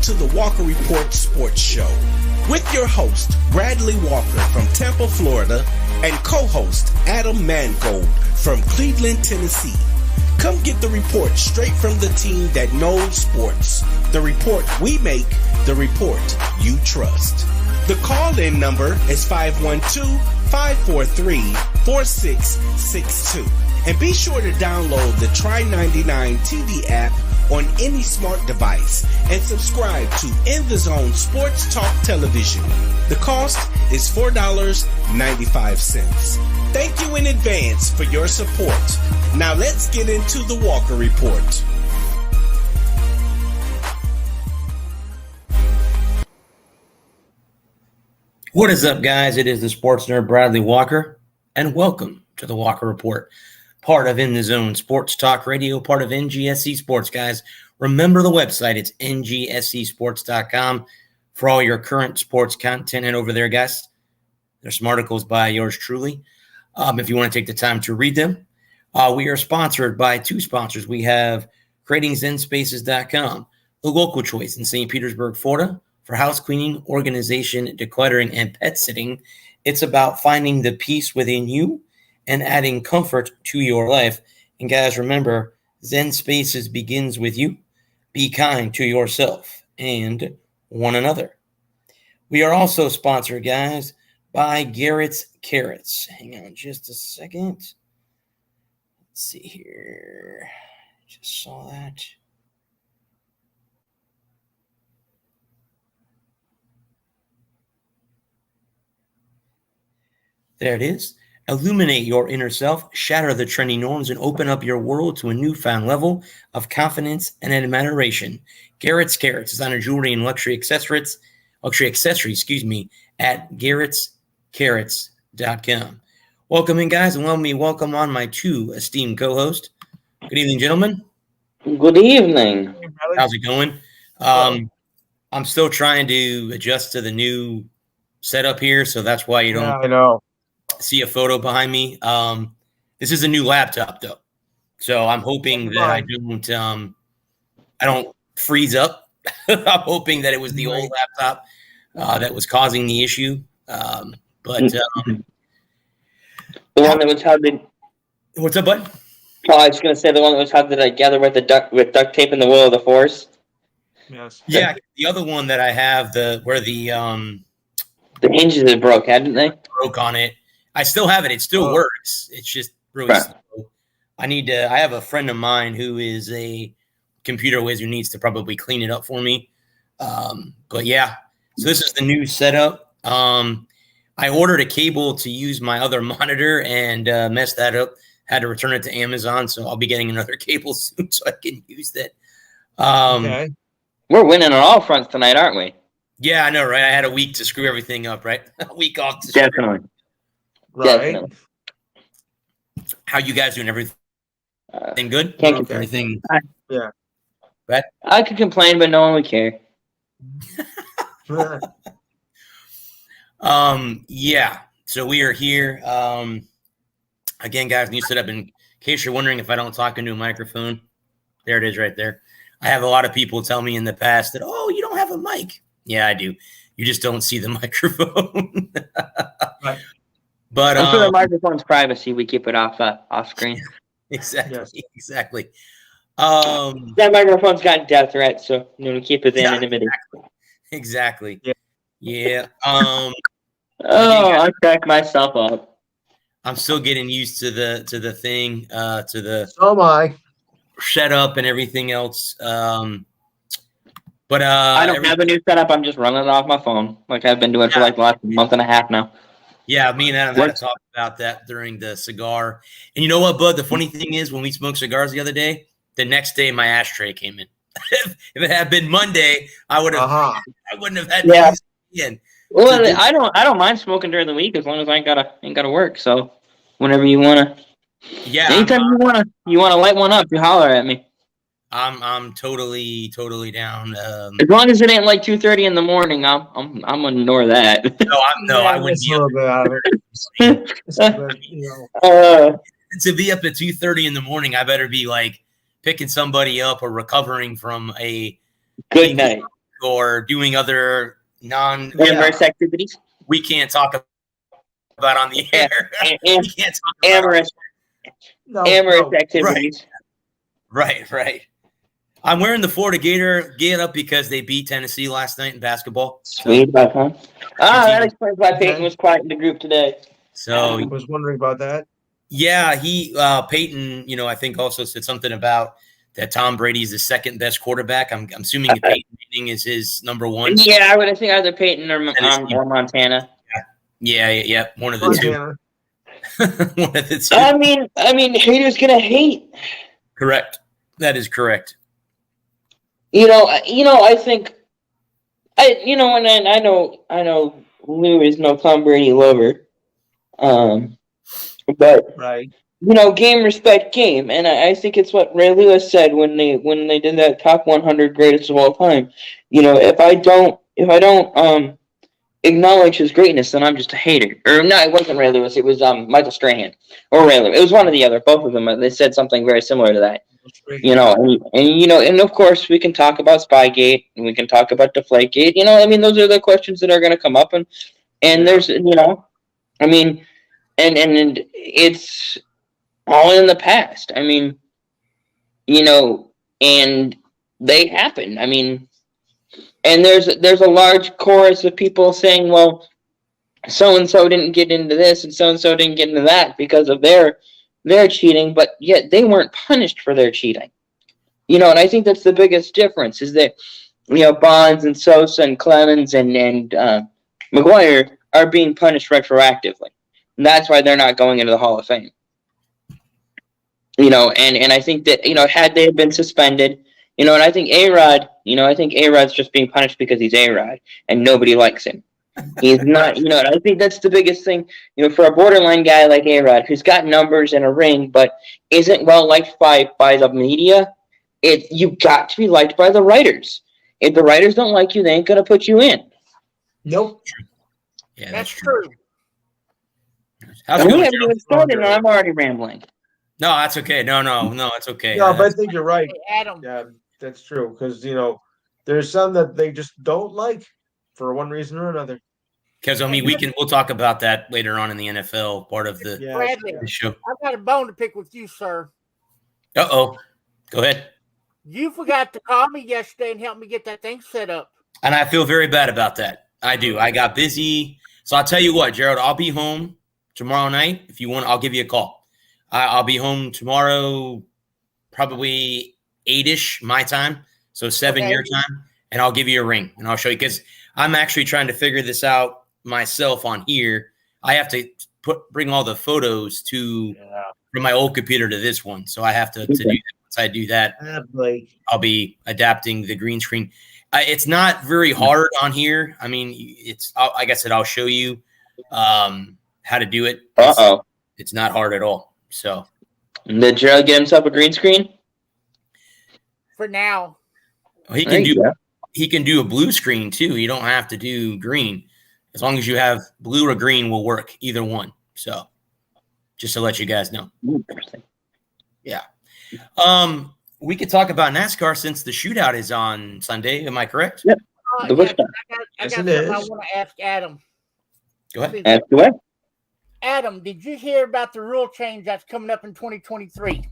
to the Walker Report Sports Show with your host, Bradley Walker from Tampa, Florida, and co-host Adam Mangold from Cleveland, Tennessee. Come get the report straight from the team that knows sports. The report we make, the report you trust. The call-in number is 512-543-4662. And be sure to download the Try99 TV app on any smart device and subscribe to In the Zone Sports Talk Television. The cost is $4.95. Thank you in advance for your support. Now let's get into the Walker Report. What is up, guys? It is the sports nerd Bradley Walker, and welcome to the Walker Report. Part of In the Zone Sports Talk Radio, part of NGSC Sports, guys. Remember the website. It's ngscsports.com for all your current sports content. And over there, guys, there's some articles by yours truly. If you want to take the time to read them. We are sponsored by two sponsors. We have creatingzenspaces.com, the local choice in St. Petersburg, Florida, for house cleaning, organization, decluttering, and pet sitting. It's about finding the peace within you and adding comfort to your life. And guys, remember, Zen Spaces begins with you. Be kind to yourself and one another. We are also sponsored, guys, by Garrett's Carrots. Hang on just a second. Let's see here. Just saw that. There it is. Illuminate your inner self, shatter the trendy norms, and open up your world to a newfound level of confidence and admiration. Garrett's Carrots, designer jewelry and luxury accessories, at garrettscarrots.com. Welcome in, guys, and let me welcome on my two esteemed co-hosts. Good evening, gentlemen. Good evening. How's it going? I'm still trying to adjust to the new setup here, so that's why you don't see a photo behind me. This is a new laptop, though, so I'm hoping that I don't freeze up. I'm hoping that it was the old laptop that was causing the issue. The one that was hard to. What's up, bud? Oh, I was going to say the one that was hard to together with duct tape in the Will of the Force. Yes. Yeah, the other one that I have, the hinges that broke, hadn't they? Broke on it. I still have it. It still works. It's just really slow. I have a friend of mine who is a computer whiz who needs to probably clean it up for me. But yeah, so this is the new setup. I ordered a cable to use my other monitor and messed that up. Had to return it to Amazon, so I'll be getting another cable soon so I can use that. Okay. We're winning on all fronts tonight, aren't we? Yeah, I know, right? I had a week to screw everything up, right? A week off to Definitely. Right. Definitely. How you guys doing? Everything good? Can't complain. Everything? Yeah. Right? I could complain, but no one would care. Yeah. So we are here. Again, guys, new setup. In case you're wondering if I don't talk into a microphone, there it is right there. I have a lot of people tell me in the past that, oh, you don't have a mic. Yeah, I do. You just don't see the microphone. Right. But for the microphone's privacy, we keep it off screen. Exactly. Yes. Exactly. That microphone's got death threats, so we keep it anonymity. Exactly. Yeah. Yeah. I cracked myself up. I'm still getting used to the thing, to the So am I. setup and everything else. But I don't have a new setup. I'm just running it off my phone, like I've been doing for like the last month and a half now. Yeah, me and Adam had to talk about that during the cigar. And you know what, bud? The funny thing is, when we smoked cigars the other day, the next day my ashtray came in. If it had been Monday, I would have. I wouldn't have had to use it again. Well, I don't mind smoking during the week as long as I ain't gotta work. So whenever you wanna, anytime you wanna light one up, you holler at me. I'm totally down. As long as it ain't like 2:30 in the morning, I'm gonna ignore that. I wouldn't be up. To be up at 2:30 in the morning, I better be like picking somebody up or recovering from a good night. or doing other amorous activities. We can't talk about on the air. We can't talk about amorous activities. Right. I'm wearing the Florida Gator get-up because they beat Tennessee last night in basketball. Sweet, huh? That explains why Peyton was quiet in the group today. So I was wondering about that. Yeah, Peyton, I think also said something about that Tom Brady's the second best quarterback. I'm assuming that Peyton Manning is his number one. Yeah, I would think either Peyton or Montana. Yeah, one of the two. One of the two. I mean, haters gonna hate. Correct. That is correct. I think, and I know Lou is no Tom Brady lover, but right. Game respect game, and I think it's what Ray Lewis said when they did that top 100 greatest of all time. If I don't acknowledge his greatness, then I'm just a hater. Or no, it wasn't Ray Lewis. It was Michael Strahan or Ray Lewis. It was one or the other. Both of them. They said something very similar to that. And of course we can talk about Spygate and we can talk about Deflategate. Those are the questions that are going to come up, and there's and it's all in the past. And they happen. And there's a large chorus of people saying, well, so and so didn't get into this and so didn't get into that because of their cheating, but yet they weren't punished for their cheating. And I think that's the biggest difference is that Bonds and Sosa and Clemens and McGuire are being punished retroactively. And that's why they're not going into the Hall of Fame. And I think that had they been suspended, and I think A-Rod, I think A-Rod's just being punished because he's A-Rod and nobody likes him. He's not, and I think that's the biggest thing, for a borderline guy like A-Rod, who's got numbers and a ring, but isn't well liked by the media. You got to be liked by the writers. If the writers don't like you, they ain't gonna put you in. Nope. Yeah, that's true. How's it going? Even started, and I'm already rambling. No, that's okay. No, it's okay. No, but I think you're right. Hey, Adam. Yeah, that's true. Because there's some that they just don't like for one reason or another. Because we'll talk about that later on in the NFL part of the Bradley, show. I've got a bone to pick with you, sir. Go ahead. You forgot to call me yesterday and help me get that thing set up. And I feel very bad about that. I do. I got busy. So I'll tell you what, Gerald, I'll be home tomorrow night. If you want, I'll give you a call. I'll be home tomorrow, probably 8-ish my time, so 7 your time, and I'll give you a ring, and I'll show you, because I'm actually trying to figure this out myself on here. I have to bring all the photos from my old computer to this one, so I have to do that. Once I do that, I'll be adapting the green screen. It's not very hard on here. Like I said, I'll show you how to do it. It's not hard at all. So, did Gerald get himself a green screen? For now, he can do a blue screen too. You don't have to do green, as long as you have blue or green will work, either one. So, just to let you guys know. Interesting. Yeah. We could talk about NASCAR since the shootout is on Sunday. Am I correct? Yep. I got something I want to ask Adam. Go ahead. Ask away. Adam, did you hear about the rule change that's coming up in 2023?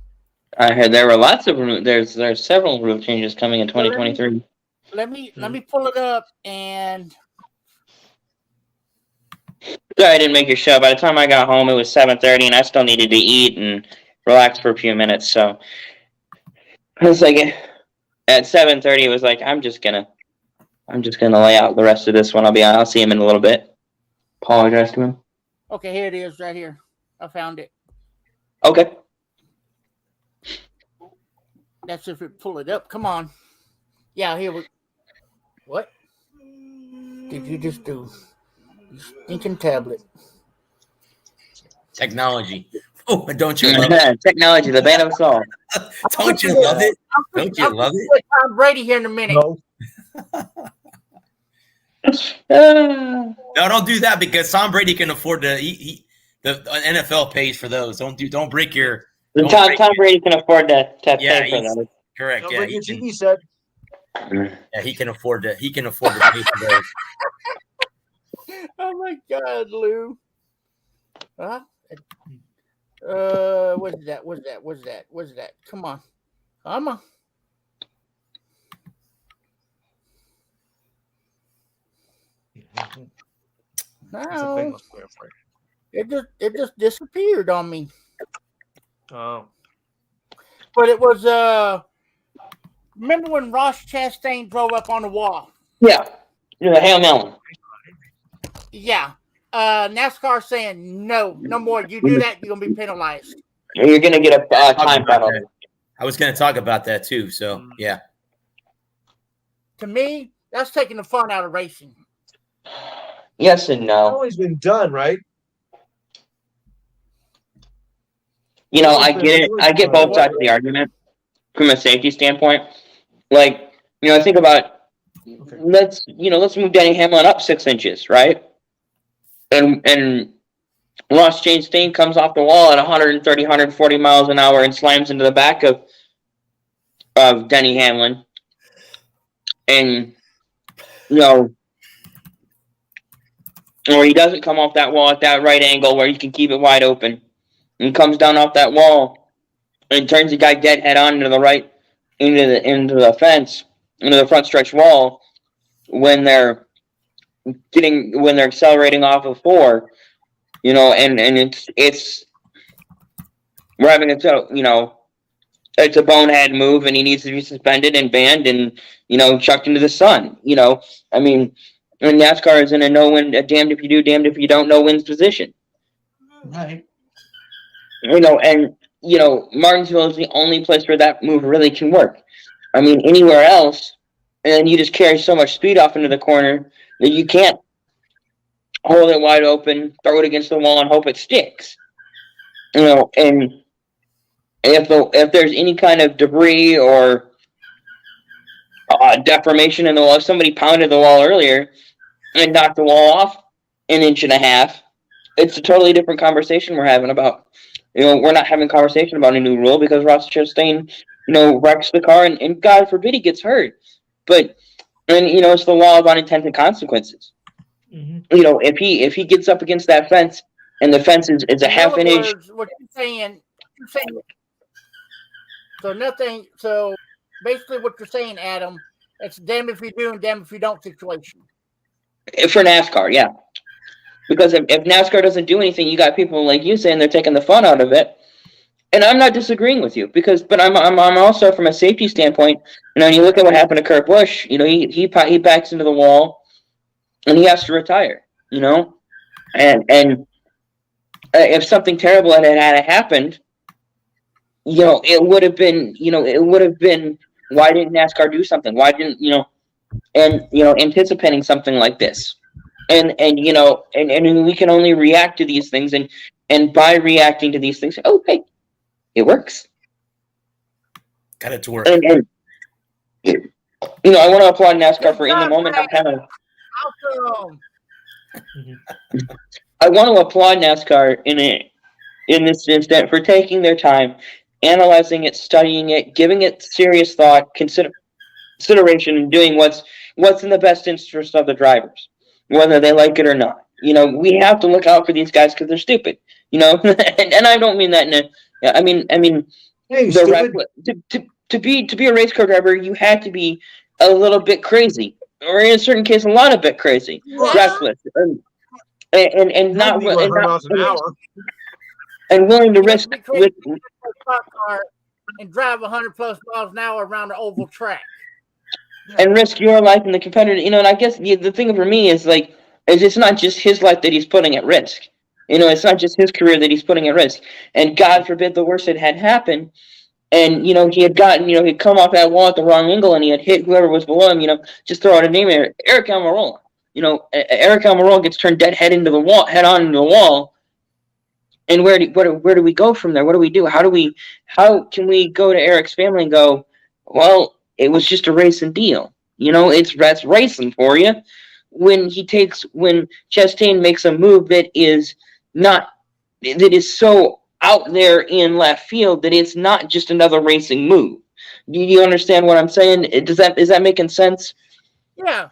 I heard there were lots of there's several rule changes coming in 2023. Let me pull it up and. Sorry, I didn't make your show. By the time I got home, it was 7:30, and I still needed to eat and relax for a few minutes. So I was like, at 7:30, it was like, I'm just gonna lay out the rest of this one. I'll see him in a little bit. Apologize to him. Okay, here it is, right here. I found it. Okay. That's if it pull it up. Come on. Yeah, here we. What did you just do? You stinking tablet. Technology. Oh, don't you love it? Technology, the bane of us all. Don't you love it? Don't you love it? Tom Brady here in a minute. No. No, don't do that, because Tom Brady can afford to. The NFL pays for those. Don't break your. Tom Brady can afford to pay for those. Correct. Don't Yeah, bring your TV set. Yeah, he can afford to. He can afford to pay for those. Oh my God, Lou. Huh? What is that? What's that? What's that? What's that? Come on. Come on. It's a No, famous player for you. it just disappeared on me. Oh, But it was remember when Ross Chastain drove up on the wall? Yeah. Hail Melon. Yeah. NASCAR saying no more. You do that, you're gonna be penalized. You're going to get a time penalty. I was going to talk about that too. So yeah, To me, that's taking the fun out of racing. Yes and it's no. always been done, right? I get it. I get both sides of the argument from a safety standpoint. Like, think about Okay. let's move Denny Hamlin up 6 inches, right? And Ross Chastain comes off the wall at 130, 140 miles an hour and slams into the back of Denny Hamlin. And or he doesn't come off that wall at that right angle where he can keep it wide open, and comes down off that wall and turns the guy dead head on into the right, into the fence, into the front stretch wall when they're accelerating off of 4, and it's we're having it's a bonehead move, and he needs to be suspended and banned and chucked into the sun. I mean, and NASCAR is in a no-win, a damned if you do, damned if you don't, no-wins position. right. And Martinsville is the only place where that move really can work. I mean, anywhere else, and you just carry so much speed off into the corner that you can't hold it wide open, throw it against the wall, and hope it sticks. And if there's any kind of debris or deformation in the wall, if somebody pounded the wall earlier and knocked the wall off 1.5 inches, it's a totally different conversation we're having about. We're not having a conversation about a new rule because Ross Chastain, wrecks the car and God forbid he gets hurt. But it's the law of unintended consequences. Mm-hmm. If he gets up against that fence and the fence is a half an inch. What you're saying. So nothing. So basically, what you're saying, Adam, it's damn if you do and damn if you don't situation. For NASCAR, yeah. Because if NASCAR doesn't do anything, you got people like you saying they're taking the fun out of it. And I'm not disagreeing with you but I'm also from a safety standpoint. You look at what happened to Kurt Busch. He backs into the wall, and he has to retire. And if something terrible had happened, it would have been why didn't NASCAR do something? Why didn't anticipating something like this? And we can only react to these things, and by reacting to these things, oh hey, it works. Got it to work. And I want to applaud NASCAR for in the moment of having. Awesome. I want to applaud NASCAR in this instant for taking their time, analyzing it, studying it, giving it serious thought, consideration, and doing what's in the best interest of the drivers, whether they like it or not. We have to look out for these guys because they're stupid. and I don't mean that in a. I mean, Hey, to be a race car driver, you had to be a little bit crazy, or in a certain case, a lot of bit crazy, reckless, and not 100 miles an hour. and willing to risk with. Car and drive 100 plus miles an hour around the oval track. And risk your life in the competitor. And I guess the thing for me is it's not just his life that he's putting at risk. It's not just his career that he's putting at risk. And God forbid the worst had happened. And, he had gotten, he'd come off that wall at the wrong angle and he had hit whoever was below him, just throw out a name there, Eric Almirola. Eric Almirola gets turned dead head on into the wall. And where do we go from there? What do we do? How can we go to Eric's family and go, well, it was just a racing deal. That's racing for you. When Chastain makes a move that is so out there in left field that it's not just another racing move. Do you understand what I'm saying? Is that making sense? Yeah.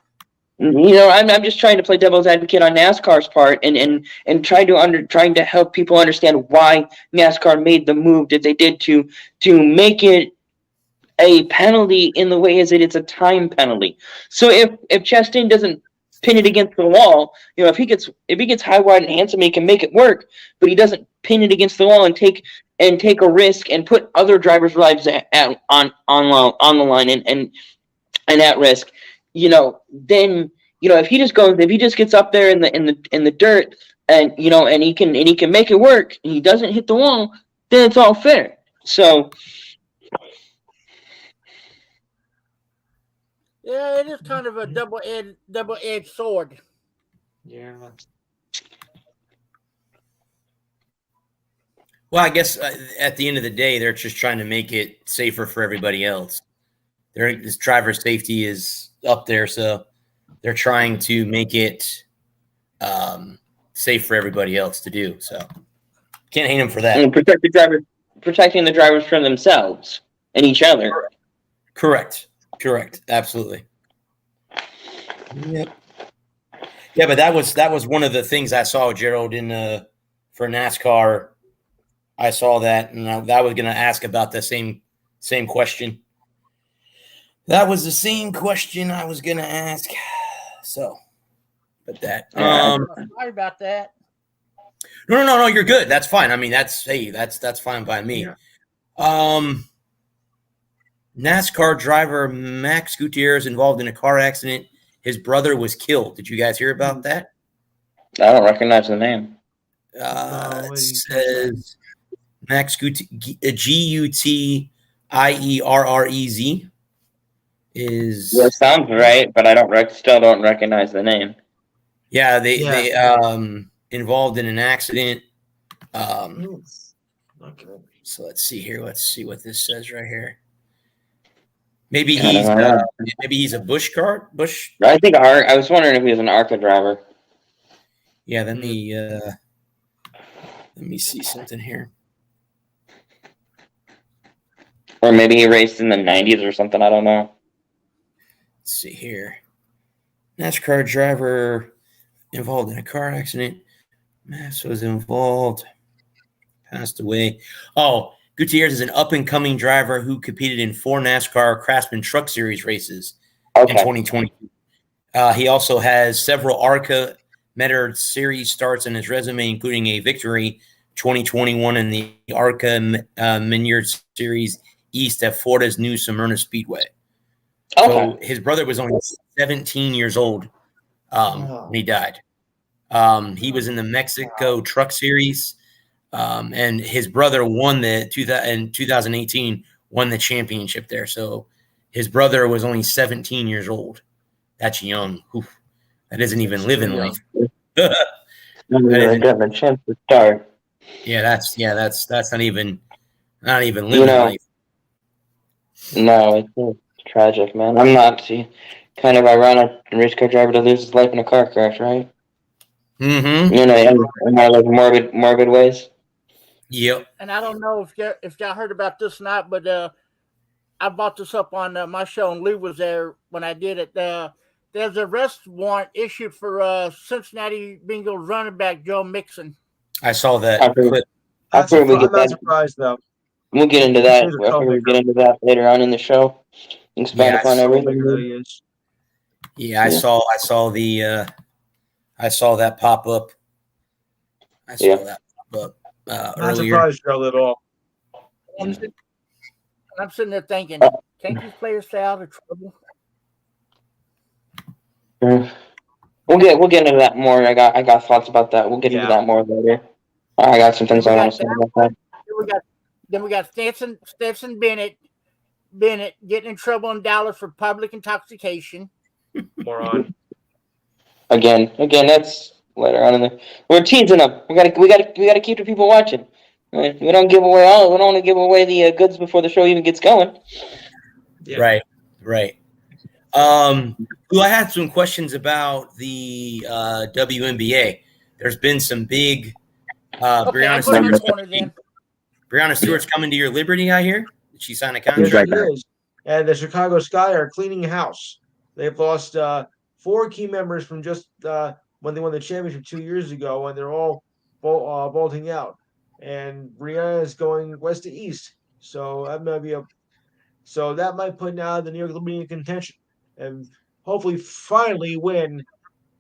I'm just trying to play devil's advocate on NASCAR's part and trying to help people understand why NASCAR made the move that they did to make it a penalty in the way as it's a time penalty. So if Chastain doesn't pin it against the wall, if he gets high, wide, and handsome, he can make it work, but he doesn't pin it against the wall and take a risk and put other drivers' lives on the line and at risk. Then if he just gets up there in the dirt and and he can make it work and he doesn't hit the wall, then it's all fair. So Yeah, it is kind of a double-edged sword. Yeah. Well, I guess at the end of the day, they're just trying to make it safer for everybody else. This driver safety is up there, so they're trying to make it safe for everybody else to do. So can't hate them for that. And protecting the drivers from themselves and each other. Correct. Absolutely. Yep. Yeah, but that was one of the things I saw, Gerald, for NASCAR. I saw that, and I was going to ask about the same question. That was the same question I was going to ask. So, but that. Sorry about that. No, you're good. That's fine. I mean, that's fine by me. Yeah. NASCAR driver Max Gutierrez involved in a car accident. His brother was killed. Did you guys hear about that? I don't recognize the name. It says Max Gutierrez is. That sounds right, but I still don't recognize the name. Yeah, they involved in an accident. Okay. So let's see here. Let's see what this says right here. Maybe he's a Busch car. Busch. I think I was wondering if he was an ARCA driver. Yeah, let me see something here. Or maybe he raced in the 90s or something. I don't know. Let's see here. NASCAR driver involved in a car accident. Mass was involved. Passed away. Oh, Gutierrez is an up-and-coming driver who competed in 4 NASCAR Craftsman Truck Series races in 2020. He also has several ARCA Menard Series starts in his resume, including a victory 2021 in the ARCA Menard Series East at Florida's new Smyrna Speedway. Okay. So his brother was only 17 years old when he died. He was in the Mexico Truck Series. And his brother won in 2018, won the championship there. So his brother was only 17 years old. That's young. Oof. That isn't even living life. Getting a chance to start. Yeah, that's not even living life. No, it's tragic, man. I'm not kind of ironic a race car driver to lose his life in a car crash, right? Mm-hmm. In my like morbid ways. Yep. And I don't know if y'all heard about this or not, but I brought this up on my show, and Lou was there when I did it. There's an arrest warrant issued for Cincinnati Bengals running back Joe Mixon. I saw that clip. I'm not surprised, though. We'll get into that. We'll get into that later on in the show. Expand upon everything. Yeah, I saw that pop up. I saw that pop up. Not Earlier. surprised, Joe, at all. I'm sitting there thinking, can't these players stay out of trouble? We'll get into that more. I got thoughts about that. We'll get into that more later. I got some things I want to say about that. Then we got Stetson Bennett getting in trouble in Dallas for public intoxication. Moron. Again, that's later on in the. We're teasing them. We gotta keep the people watching. We don't give away all. We don't want to give away the goods before the show even gets going. Yeah. Right. Well, I had some questions about the WNBA. There's been some big Breonna Stewart's coming to your Liberty, I hear. Did she sign a contract? and the Chicago Sky are cleaning house. They've lost 4 key members from just when they won the championship 2 years ago, and they're all bolting out. And Brianna is going west to east, so that might put now the New York Liberty in contention, and hopefully finally win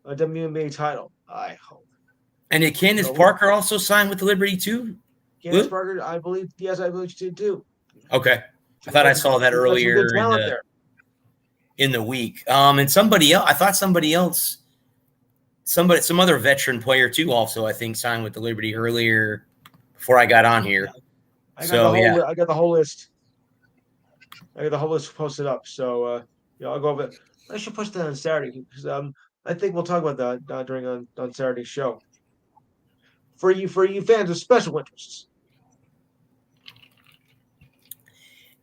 a WNBA title. I hope. And did Candace Parker also sign with the Liberty too? Candace Parker, I believe she did too. Okay. I thought I saw that earlier in the week. And somebody else, I thought some other veteran player too also, I think, signed with the Liberty earlier before I got on here. I got the whole list. I got the whole list posted up. So, I'll go over it. I should post that on Saturday because I think we'll talk about that during on Saturday's show. For you fans of special interests.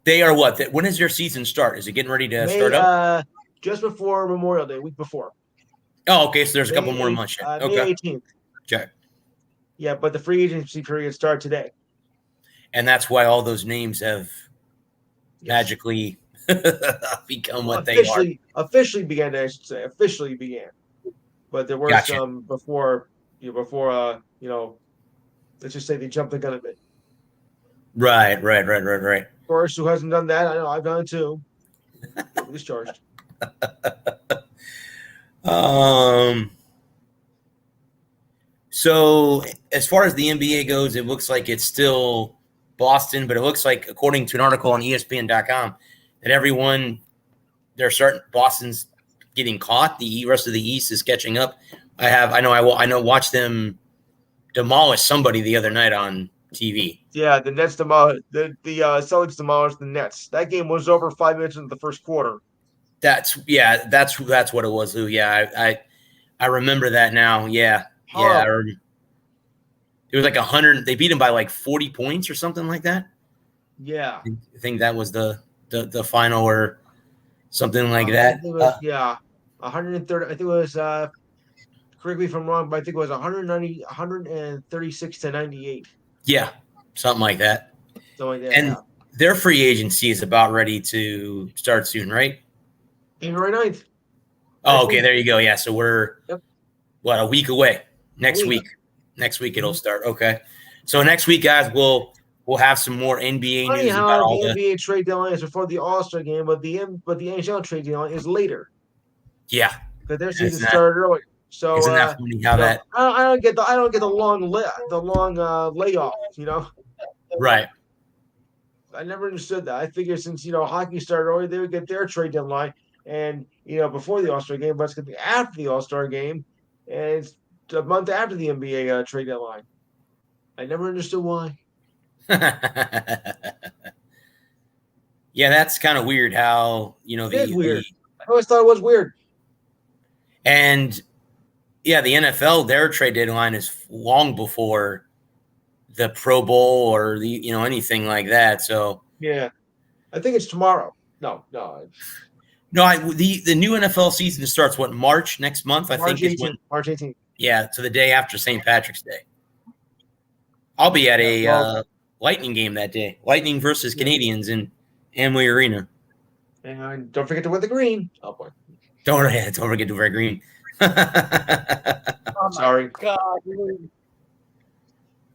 They are what? When does your season start? Is it getting ready to start up? Just before Memorial Day, week before. Oh, okay. So there's a couple more months yet. Okay. May 18th. Okay. Yeah, but the free agency period starts today. And that's why all those names have magically become what they are. Officially began, I should say. Officially began. But there were some before, let's just say they jumped the gun a bit. Right. Of course, who hasn't done that? I know I've done it too. Discharged. So as far as the NBA goes, it looks like it's still Boston, but it looks like, according to an article on ESPN.com, that Boston's getting caught. The rest of the East is catching up. Watched them demolish somebody the other night on TV. Yeah, the Nets demolished the Celtics demolished the Nets. That game was over 5 minutes into the first quarter. That's what it was, Lou. Yeah, I remember that now. Yeah. Yeah. It was like 100. They beat him by like 40 points or something like that. Yeah. I think that was the final or something like that. 130. I think it was, correct me if I'm wrong, but I think it was 136 to 98. Yeah. Something like that. And their free agency is about ready to start soon, right? January 9th. Oh, okay. There you go. Yeah. So we're a week away. Next week it'll start. Okay. So next week, guys, we'll have some more NBA news. About all the NBA trade deadline is before the All-Star game, but the NHL trade deadline is later. Yeah. Because their season started earlier. So isn't that funny how that? I don't get the long layoff. Right. I never understood that. I figured since hockey started early, they would get their trade deadline and before the All-Star game, but it's going to be after the All-Star game, and it's a month after the NBA trade deadline. I never understood why. Yeah, that's kind of weird. How weird. I always thought it was weird. And yeah, the NFL, their trade deadline is long before the Pro Bowl or the anything like that. So yeah, I think it's tomorrow. No. The new NFL season starts March next month. March 18th. Yeah, so the day after St. Patrick's Day. I'll be at a Lightning game that day. Lightning versus Canadians in Amway Arena. And don't forget to wear the green. Oh boy. Don't forget to wear green. Sorry. God.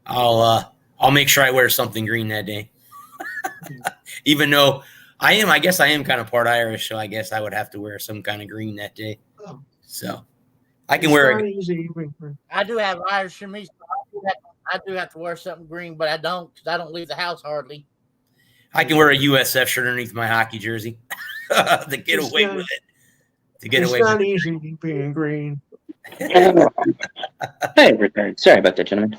I'll make sure I wear something green that day. Even though I guess I am kind of part Irish, so I guess I would have to wear some kind of green that day. So I can wear it. I do have Irish in me, so I do have to wear something green, but I don't because I don't leave the house hardly. I can wear a USF shirt underneath my hockey jersey to get away with it. It's not easy being green. Hey, return. Sorry about that, gentlemen.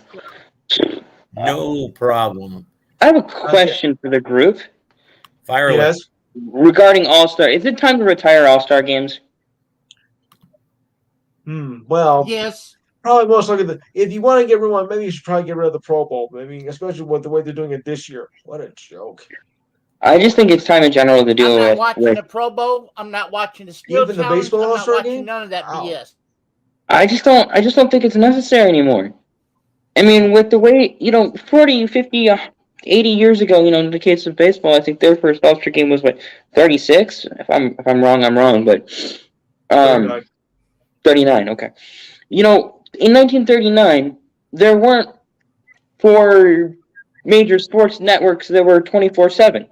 No problem. I have a question for the group. Fire away. Regarding All-Star, is it time to retire All-Star games? Well, yes. Probably most likely. If you want to get rid of one, maybe you should probably get rid of the Pro Bowl. I mean, especially with the way they're doing it this year. What a joke! I just think it's time in general to do I'm it. not watching the Pro Bowl. I'm not watching the Skill Even the Challenge. baseball I'm not All-Star watching game? none of that BS. I just don't think it's necessary anymore. I mean, with the way 40, 50, 80 years ago, in the case of baseball, I think their first All-Star game was 36. If I'm wrong, I'm wrong, but 39. Okay. In 1939, there weren't 4 major sports networks that were 24/7.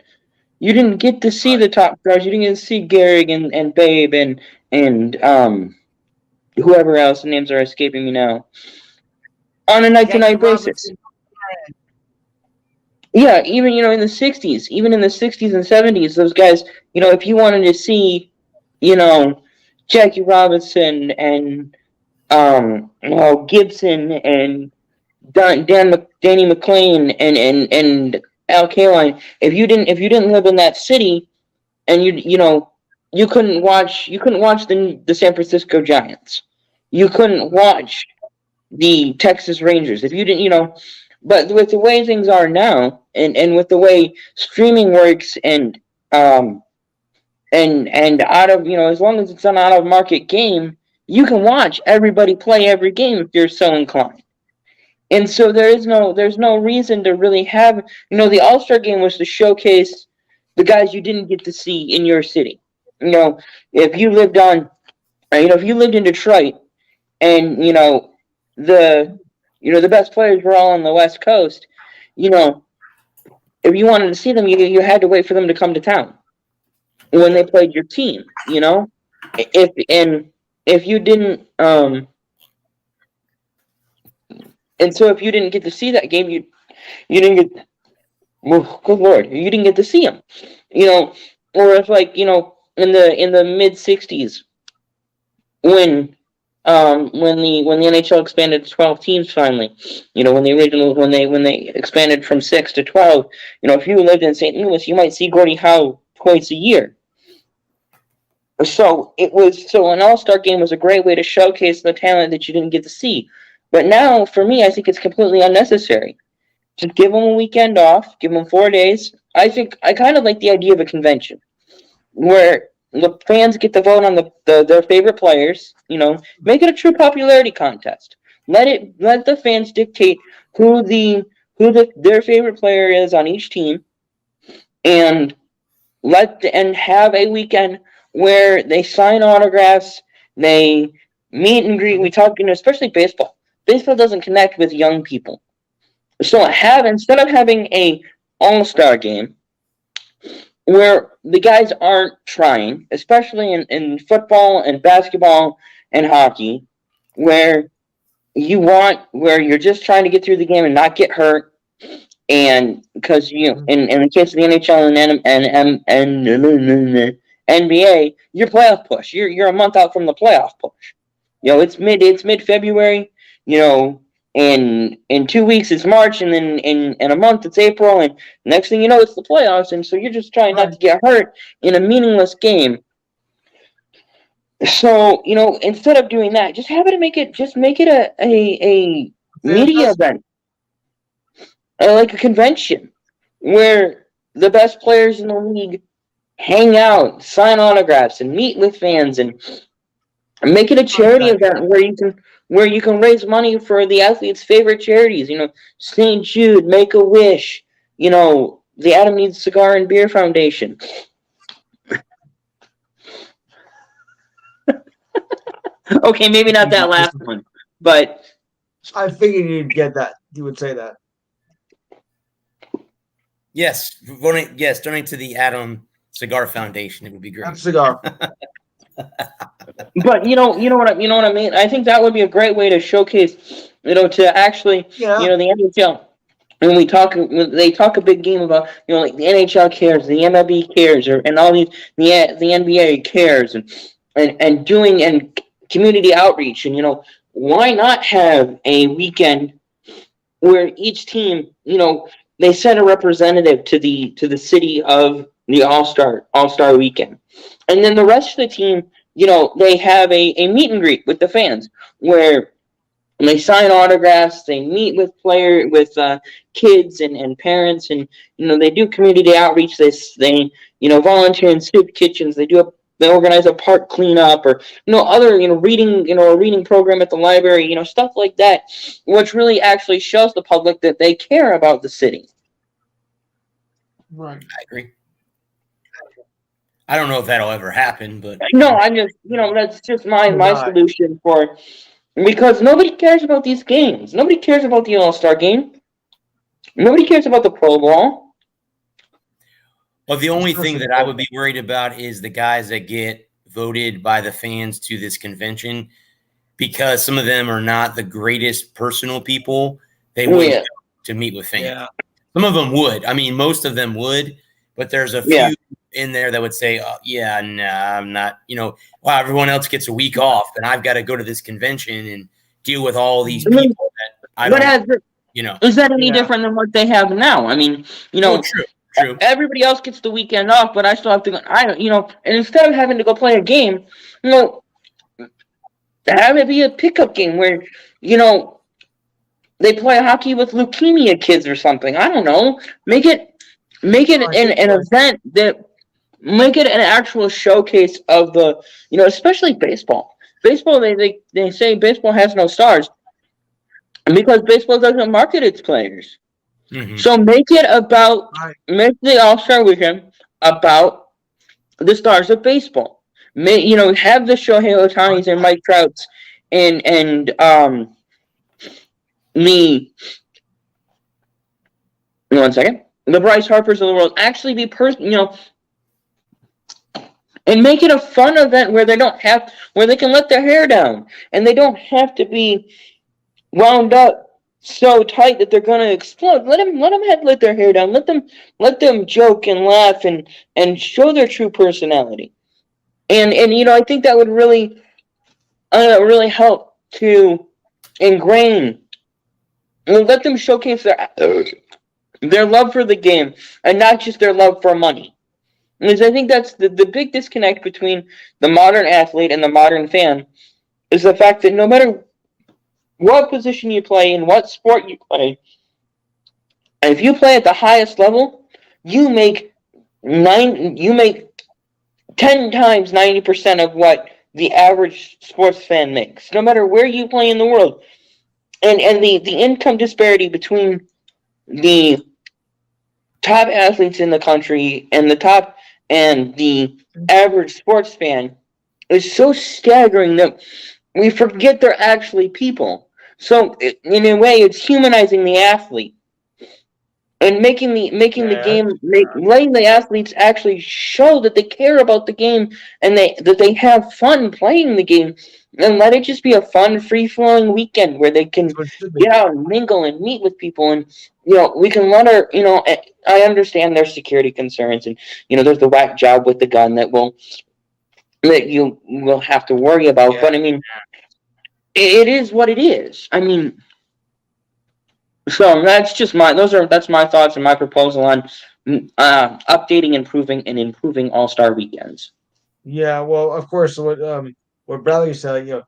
You didn't get to see the top stars. You didn't get to see Gehrig and Babe and whoever else. The names are escaping me now. On a night-to-night basis. Yeah, even in the 60s, even in the 60s and 70s, those guys, if you wanted to see, Jackie Robinson and Gibson and Danny McClain and Al Kaline, if you didn't live in that city, and you couldn't watch the San Francisco Giants, you couldn't watch the Texas Rangers if you didn't, but with the way things are now, and with the way streaming works, and out of as long as it's an out of market game, you can watch everybody play every game if you're so inclined. And so there's no reason to really have the All-Star game was to showcase the guys you didn't get to see in your city. If you lived in Detroit, and the best players were all on the West Coast, if you wanted to see them, you had to wait for them to come to town when they played your team. If you didn't and so if you didn't get to see that game, you didn't get. Well, good Lord, you didn't get to see them. Or if in the mid '60s, when the NHL expanded to 12 teams finally, when they expanded from 6 to 12, if you lived in St. Louis, you might see Gordie Howe twice a year. So an All-Star game was a great way to showcase the talent that you didn't get to see. But now, for me, I think it's completely unnecessary. Just give them a weekend off, give them 4 days. I kind of like the idea of a convention where the fans get to vote on their favorite players. Make it a true popularity contest. Let the fans dictate who their favorite player is on each team, and have a weekend where they sign autographs, they meet and greet. We talk, especially baseball. Baseball doesn't connect with young people. So instead of having a all-star game where the guys aren't trying, especially in football and basketball and hockey, where you're just trying to get through the game and not get hurt, and because in the case of the NHL and NBA, your playoff push, you're a month out from the playoff push. It's mid-February. In 2 weeks it's March, and then in a month it's April, and next thing you know it's the playoffs, and so you're just trying not to get hurt in a meaningless game. So instead of doing that, just make it a media event, like a convention where the best players in the league hang out, sign autographs, and meet with fans, and make it a charity event where you can raise money for the athletes' favorite charities. St. Jude, Make-A-Wish, the Adam Needs Cigar and Beer Foundation. Okay, maybe not that last one, but I figured you'd get that. You would say that. Yes, donate to the Adam Cigar Foundation. It would be great. Cigar. But you know what I mean. I think that would be a great way to showcase, to actually, the NHL. When they talk a big game about, like the NHL cares, the MLB cares, and all these, the NBA cares, and doing and community outreach, and why not have a weekend where each team, they send a representative to the city of the All-Star weekend, and then the rest of the team, they have a meet and greet with the fans where they sign autographs, they meet with kids and parents, and they do community outreach. They volunteer in soup kitchens. They organize a park cleanup, or other reading a reading program at the library, stuff like that, which really actually shows the public that they care about the city. Right. I agree. I don't know if that'll ever happen, but No, I'm just, that's just my Right. solution for, because nobody cares about these games. Nobody cares about the All-Star game. Nobody cares about the Pro Bowl. well, the only Especially thing that I would be worried about is the guys that get voted by the fans to this convention, because some of them are not the greatest personal people. They wouldn't Yeah. go to meet with fans. Yeah. Some of them would. I mean, most of them would, but there's a few Yeah. in there that would say, oh, yeah, no, I'm not, wow, everyone else gets a week off and I've got to go to this convention and deal with all these I mean, people that I But don't, is that any Yeah. different than what they have now? I mean, Oh, true. everybody else gets the weekend off, but I still have to go. And instead of having to go play a game, have it be a pickup game where, they play hockey with leukemia kids or something. I don't know. Make it an event that, make it an actual showcase of the, especially baseball. Baseball, they say baseball has no stars because baseball doesn't market its players. Mhm. So make it about, Right. make the All-Star Weekend about the stars of baseball. Have the Shohei Ohtanis and Mike Trouts and the Bryce Harpers of the world actually be and make it a fun event where they can let their hair down and they don't have to be wound up so tight that they're going to explode. Let them let their hair down. Let them joke and laugh and show their true personality. And I think that would really help to ingrain. Let them showcase their love for the game and not just their love for money. Because I think that's the big disconnect between the modern athlete and the modern fan, is the fact that no matter what position you play in, what sport you play, if you play at the highest level, you make 10 times 90% of what the average sports fan makes, no matter where you play in the world. And the income disparity between the top athletes in the country and the average sports fan is so staggering that we forget they're actually people. So in a way, it's humanizing the athlete and making the game, letting the athletes actually show that they care about the game and that they have fun playing the game, and let it just be a fun, free-flowing weekend where they can get out and mingle and meet with people. And we can let our, I understand there's security concerns, and there's the whack job with the gun that you will have to worry about. Yeah. But I mean, it is what it is. I mean, so that's my thoughts and my proposal on updating, improving All-Star weekends. Yeah, well, of course, what Bradley said, I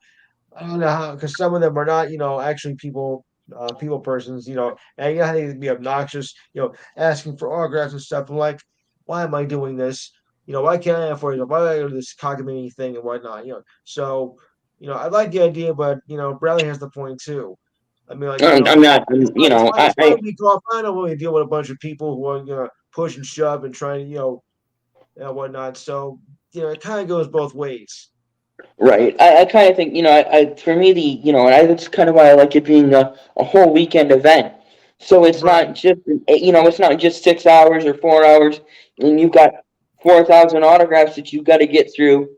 don't know how, because some of them are not, actually people persons, and how they can be obnoxious, asking for autographs and stuff. I'm like, why am I doing this? Why can't I afford it? Why do I go to this cockamamie thing and whatnot? So, I like the idea, but Bradley has the point too. I mean, like, I'm not, it's fine to be golf. I don't really deal with a bunch of people who are push and shove and trying to whatnot. So it kind of goes both ways. Right. I kind of think, for me, that's kind of why I like it being a whole weekend event. So it's not just, it's not just 6 hours or 4 hours, and you've got 4,000 autographs that you've got to get through.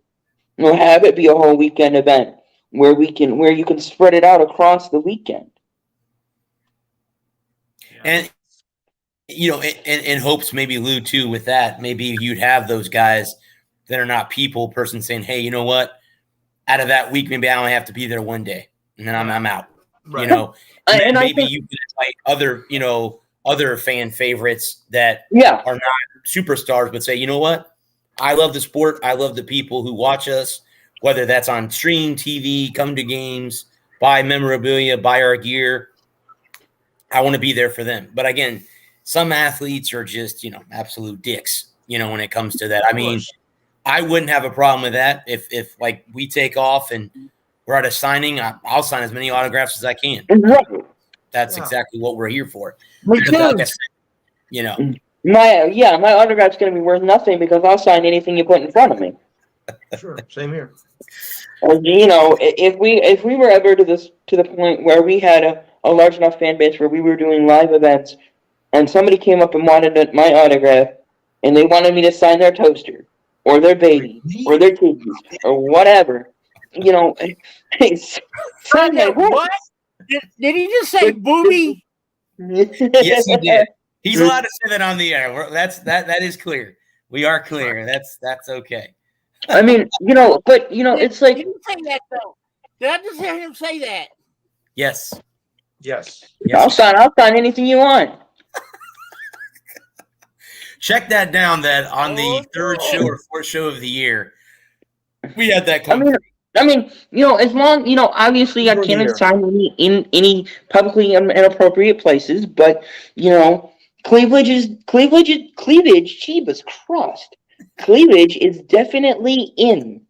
Have it be a whole weekend event where you can spread it out across the weekend. And in hopes, maybe Lou too, with that, maybe you'd have those guys that are not person saying, hey, you know what? Out of that week, maybe I only have to be there one day, and then I'm out. Right. And maybe you can invite other fan favorites that are not superstars, but say, you know what? I love the sport. I love the people who watch us, whether that's on stream, TV, come to games, buy memorabilia, buy our gear. I want to be there for them. But again, some athletes are just, absolute dicks, when it comes to that. I mean, I wouldn't have a problem with that. If like we take off and we're at a signing, I'll sign as many autographs as I can. Right. That's exactly what we're here for. Me Because too. like I said, my autograph's going to be worth nothing because I'll sign anything you put in front of me. Sure, same here. And, if we were ever to the point where we had a large enough fan base where we were doing live events, and somebody came up and wanted my autograph, and they wanted me to sign their toaster, or their baby, or their kids, or whatever, sign my What? Did he just say booby? Yes, he did. He's allowed to say that on the air. That is clear. We are clear. That's okay. I mean, it's like. Did he say that though? Did I just hear him say that? Yes. Yes. I'll sign anything you want. Check that down. That on the third show or fourth show of the year, we had that. I mean, as long, obviously I can't assign any publicly inappropriate places, but cleavage. Jeebus Christ, cleavage is definitely in.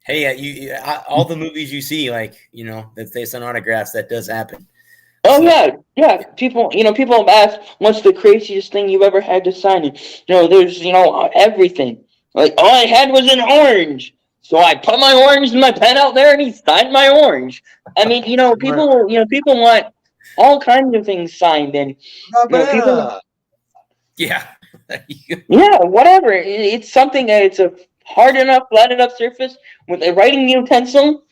Hey, all the movies you see, that they send autographs, that does happen. Oh yeah. People have asked, "What's the craziest thing you've ever had to sign?" And, there's everything. Like all I had was an orange, so I put my orange in my pen out there, and he signed my orange. I mean, people want all kinds of things signed, and people. Yeah. Yeah, whatever. It's something that it's a hard enough, flat enough surface with a writing utensil.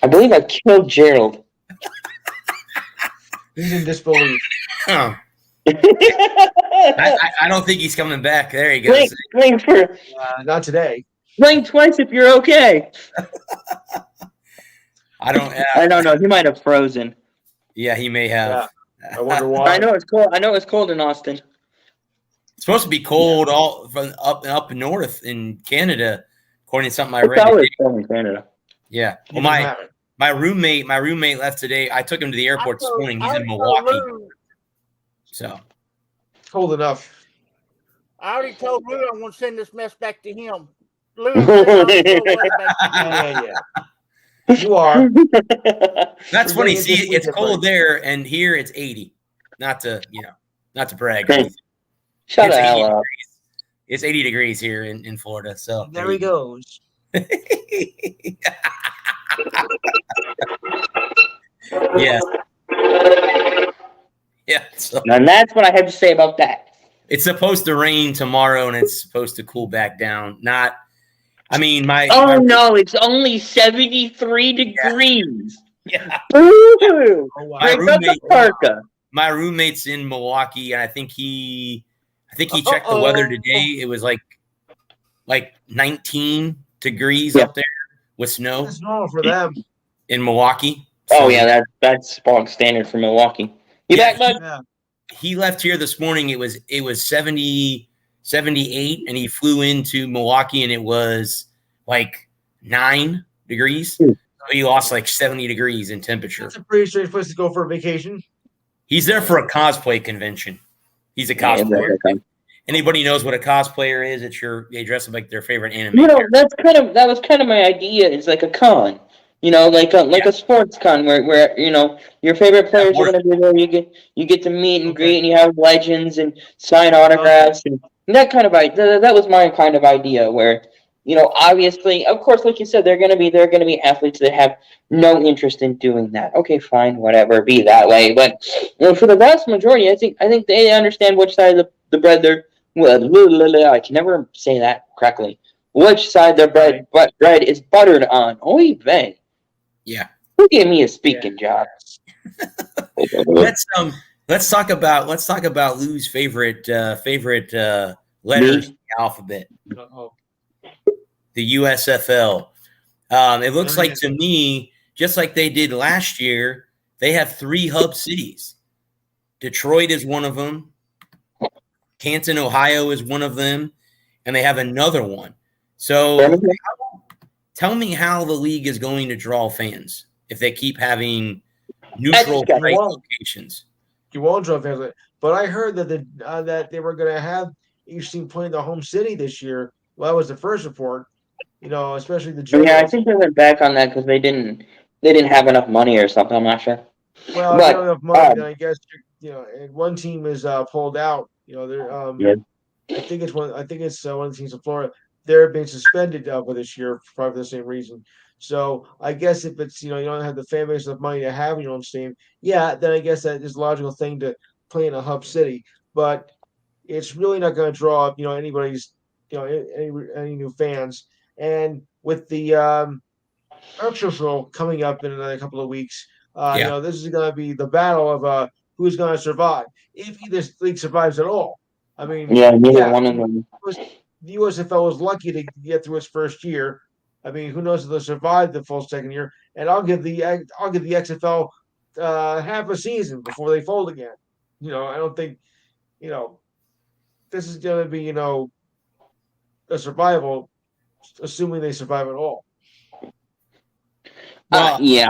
I believe I killed Gerald. He's in disbelief. Oh. I don't think he's coming back. There he goes. Blink Not today. Blink twice if you're okay. I don't know. He might have frozen. Yeah, he may have. Yeah. I wonder why. I know it's cold. I know it's cold in Austin. It's supposed to be cold all from up north in Canada, according to something I read. It's always cold in Canada. Yeah. Well, my roommate left today. I took him to the airport this morning. He's in Milwaukee. So cold enough. I already told Lou I'm going to send this mess back to him. Lou, yeah. You are. That's funny. See, it's cold there, and here it's 80. Not to brag. Shut the hell up. It's 80 degrees here in Florida. So there he goes. Yeah. Yeah. So. And that's what I have to say about that. It's supposed to rain tomorrow, and it's supposed to cool back down. No, it's only 73 degrees. Yeah. Ooh, break up the parka. My roommate's in Milwaukee, and I think he checked the weather today. It was like 19 degrees up there with snow. That's normal for them. In Milwaukee. So, that's bog standard for Milwaukee. You back, bud? Yeah. He left here this morning. It was 70, 78, and he flew into Milwaukee, and it was 9 degrees. So he lost 70 degrees in temperature. That's a pretty strange place to go for a vacation. He's there for a cosplay convention. He's a cosplayer. Anybody knows what a cosplayer is? They dress up like their favorite anime. That was kind of my idea. It's like a con. A sports con where your favorite players are going to be there. You get to meet and greet, and you have legends and sign autographs and that kind of idea. That was my kind of idea. Where obviously, of course, like you said, they're going to be athletes that have no interest in doing that. Okay, fine, whatever, be that way. But for the vast majority, I think they understand which side of the bread they're. I can never say that correctly. Which side the bread is buttered on? Oy vey. Yeah. Who gave me a speaking job? Let's talk about Lou's favorite letters in the alphabet. Uh-oh. The USFL. It looks like to me, just like they did last year, they have 3 hub cities. Detroit is one of them. Canton, Ohio is one of them, and they have another one. So tell me how the league is going to draw fans if they keep having neutral site locations. You won't draw fans, but I heard that that they were going to have each team playing the home city this year. Well, that was the first report. Especially the Giants. Yeah, I think they went back on that because they didn't have enough money or something. I'm not sure. Well, if But, you don't have enough money, then I guess and one team is pulled out. They're Yeah. I think it's one. I think it's one of the teams in Florida. They're being suspended for this year, probably for the same reason. So I guess if it's you don't have the fan base of money to have your own team, yeah, then I guess that is a logical thing to play in a hub city. But it's really not going to draw up anybody's any new fans. And with the Archer coming up in another couple of weeks, this is going to be the battle of who's going to survive if either league survives at all. I mean, Yeah, neither one of them. the USFL was lucky to get through its first year. I mean, who knows if they'll survive the full second year? And I'll give the XFL half a season before they fold again. I don't think this is going to be a survival, assuming they survive at all. Well, Yeah.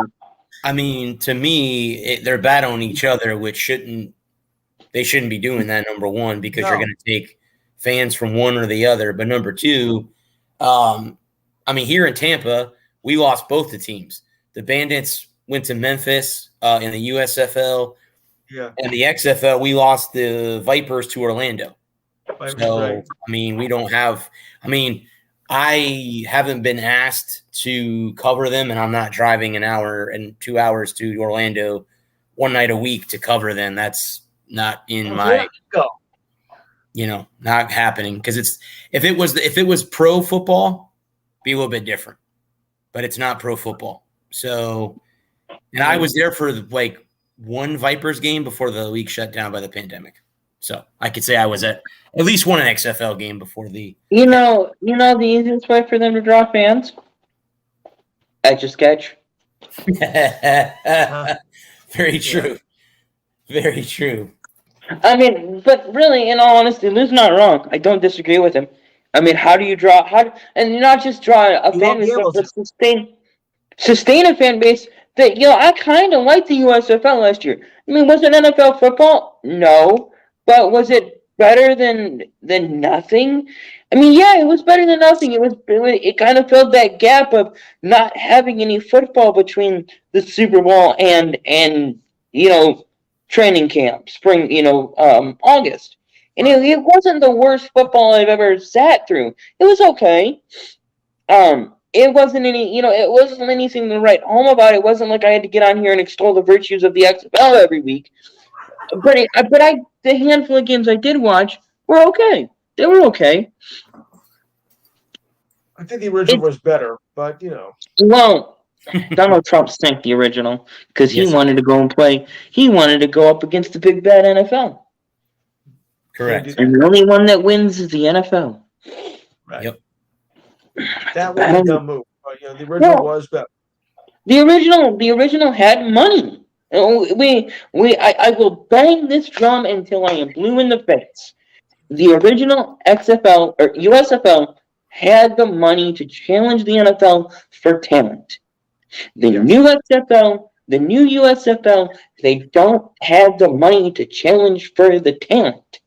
I mean, to me, they're battling each other, which they shouldn't be doing that, number one, because you're going to take fans from one or the other. But number two, I mean, here in Tampa, we lost both the teams. The Bandits went to Memphis in the USFL. Yeah. And the XFL, we lost the Vipers to Orlando. So, right. I mean, we don't have – I mean, I haven't been asked to cover them, and I'm not driving an hour and 2 hours to Orlando one night a week to cover them. That's not in my – not happening, because if it was pro football, be a little bit different, but it's not pro football. So, and I was there for like one Vipers game before the league shut down by the pandemic. So I could say I was at least one XFL game before the. The easiest way for them to draw fans? Etch a sketch. Very true. Very true. I mean, but really, in all honesty, Lou's not wrong. I don't disagree with him. I mean, how do you draw? And not just draw a fan base, but sustain a fan base that I kind of liked the USFL last year. I mean, was it NFL football? No, but was it better than nothing? I mean, yeah, it was better than nothing. It kind of filled that gap of not having any football between the Super Bowl and training camp, spring, August. And it wasn't the worst football I've ever sat through. It was okay. It wasn't it wasn't anything to write home about. It wasn't like I had to get on here and extol the virtues of the XFL every week. But the handful of games I did watch were okay. They were okay. I think the original was better, but Well, Donald Trump sank the original because he wanted to go and play. He wanted to go up against the big bad NFL. Correct. And the only one that wins is the NFL. Right. Yep. That was a dumb move. But, the original was better. The original had money. I will bang this drum until I am blue in the face. The original XFL or USFL had the money to challenge the NFL for talent. The new XFL, the new USFL, they don't have the money to challenge for the talent.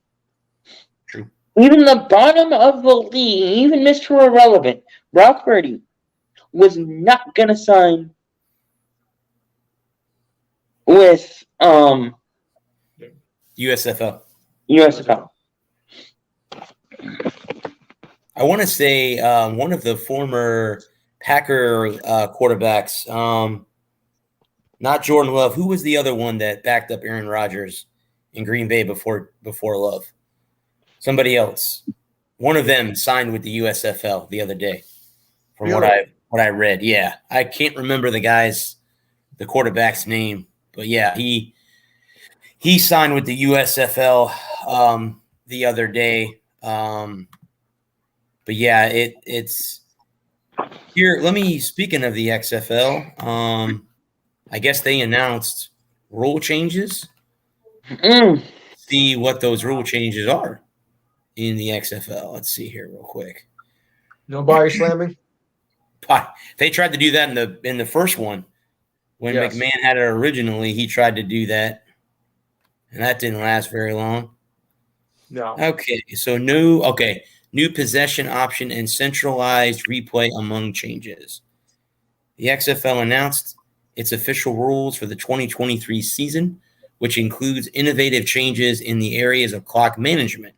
True. Even the bottom of the league, even Mr. Irrelevant, Brock Purdy, was not going to sign with USFL. USFL. I want to say one of the former Packer quarterbacks, not Jordan Love. Who was the other one that backed up Aaron Rodgers in Green Bay before Love? Somebody else. One of them signed with the USFL the other day, from what I read. Yeah, I can't remember the quarterback's name, but yeah, he signed with the USFL the other day. But yeah, it's here. Speaking of the XFL, I guess they announced rule changes. See what those rule changes are in the XFL. Let's see here real quick. No body slamming. They tried to do that in the first one when McMahon had it originally. He tried to do that, and that didn't last very long. No. Okay, so new possession option and centralized replay among changes. The XFL announced its official rules for the 2023 season, which includes innovative changes in the areas of clock management,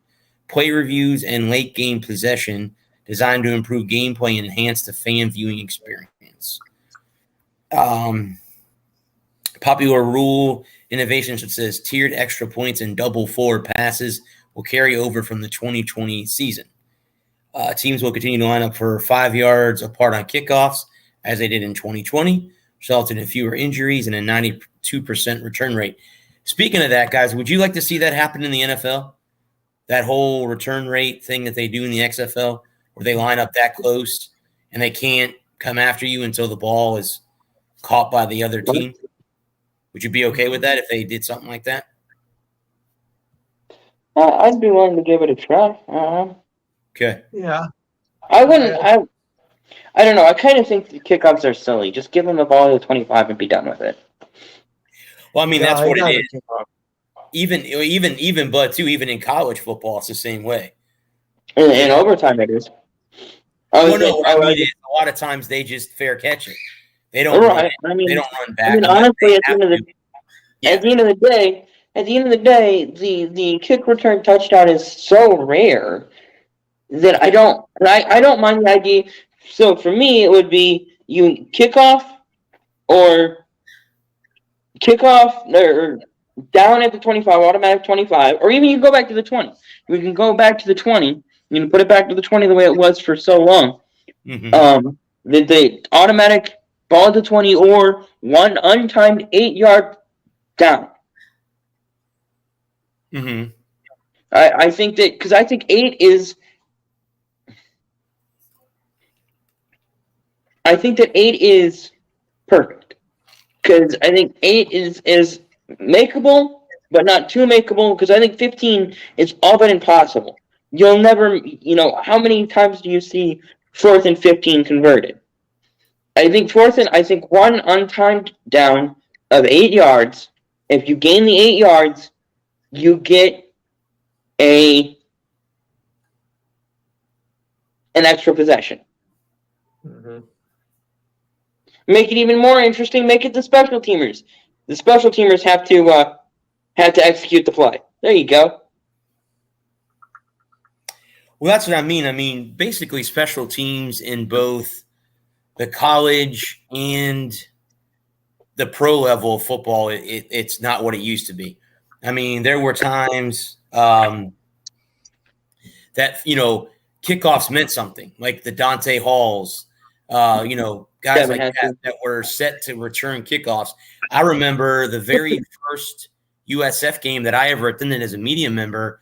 play reviews, and late game possession designed to improve gameplay and enhance the fan viewing experience. Popular rule innovations such as tiered extra points and double forward passes will carry over from the 2020 season. Teams will continue to line up for 5 yards apart on kickoffs, as they did in 2020, resulting in fewer injuries and a 92% return rate. Speaking of that, guys, would you like to see that happen in the NFL? That whole return rate thing that they do in the XFL, where they line up that close and they can't come after you until the ball is caught by the other team? Would you be okay with that if they did something like that? I'd be willing to give it a try. Okay. Yeah. I wouldn't. I don't know. I kind of think the kickoffs are silly. Just give them the ball to the 25 and be done with it. Well, I mean, Yeah, that's what I it is. Even in college football, it's the same way. In overtime, it is. A lot of times they just fair catch it. They don't. Right. They don't run back. I mean, honestly, at the end of the day, the kick return touchdown is so rare that I don't mind the idea. So for me, it would be you kickoff or down at the 25, automatic 25, or even you go back to the 20. We can go back to the 20. You can put it back to the 20 the way it was for so long. Mm-hmm. The automatic ball to 20 or one untimed 8-yard down. Mm-hmm. I think that because I think 8 is. I think that 8 is perfect because I think 8 is makeable, but not too makeable. Because I think 15 is all but impossible. You'll never, how many times do you see 4th and 15 converted? I think one untimed down of 8 yards. If you gain the 8 yards, you get an extra possession. Mm-hmm. Make it even more interesting. Make it the special teamers. The special teamers have to execute the play. There you go. Well, that's what I mean. I mean, basically, special teams in both the college and the pro level of football, it's not what it used to be. I mean, there were times that kickoffs meant something, like the Dante Halls, guys like that were set to return kickoffs. I remember the very first USF game that I ever attended as a media member.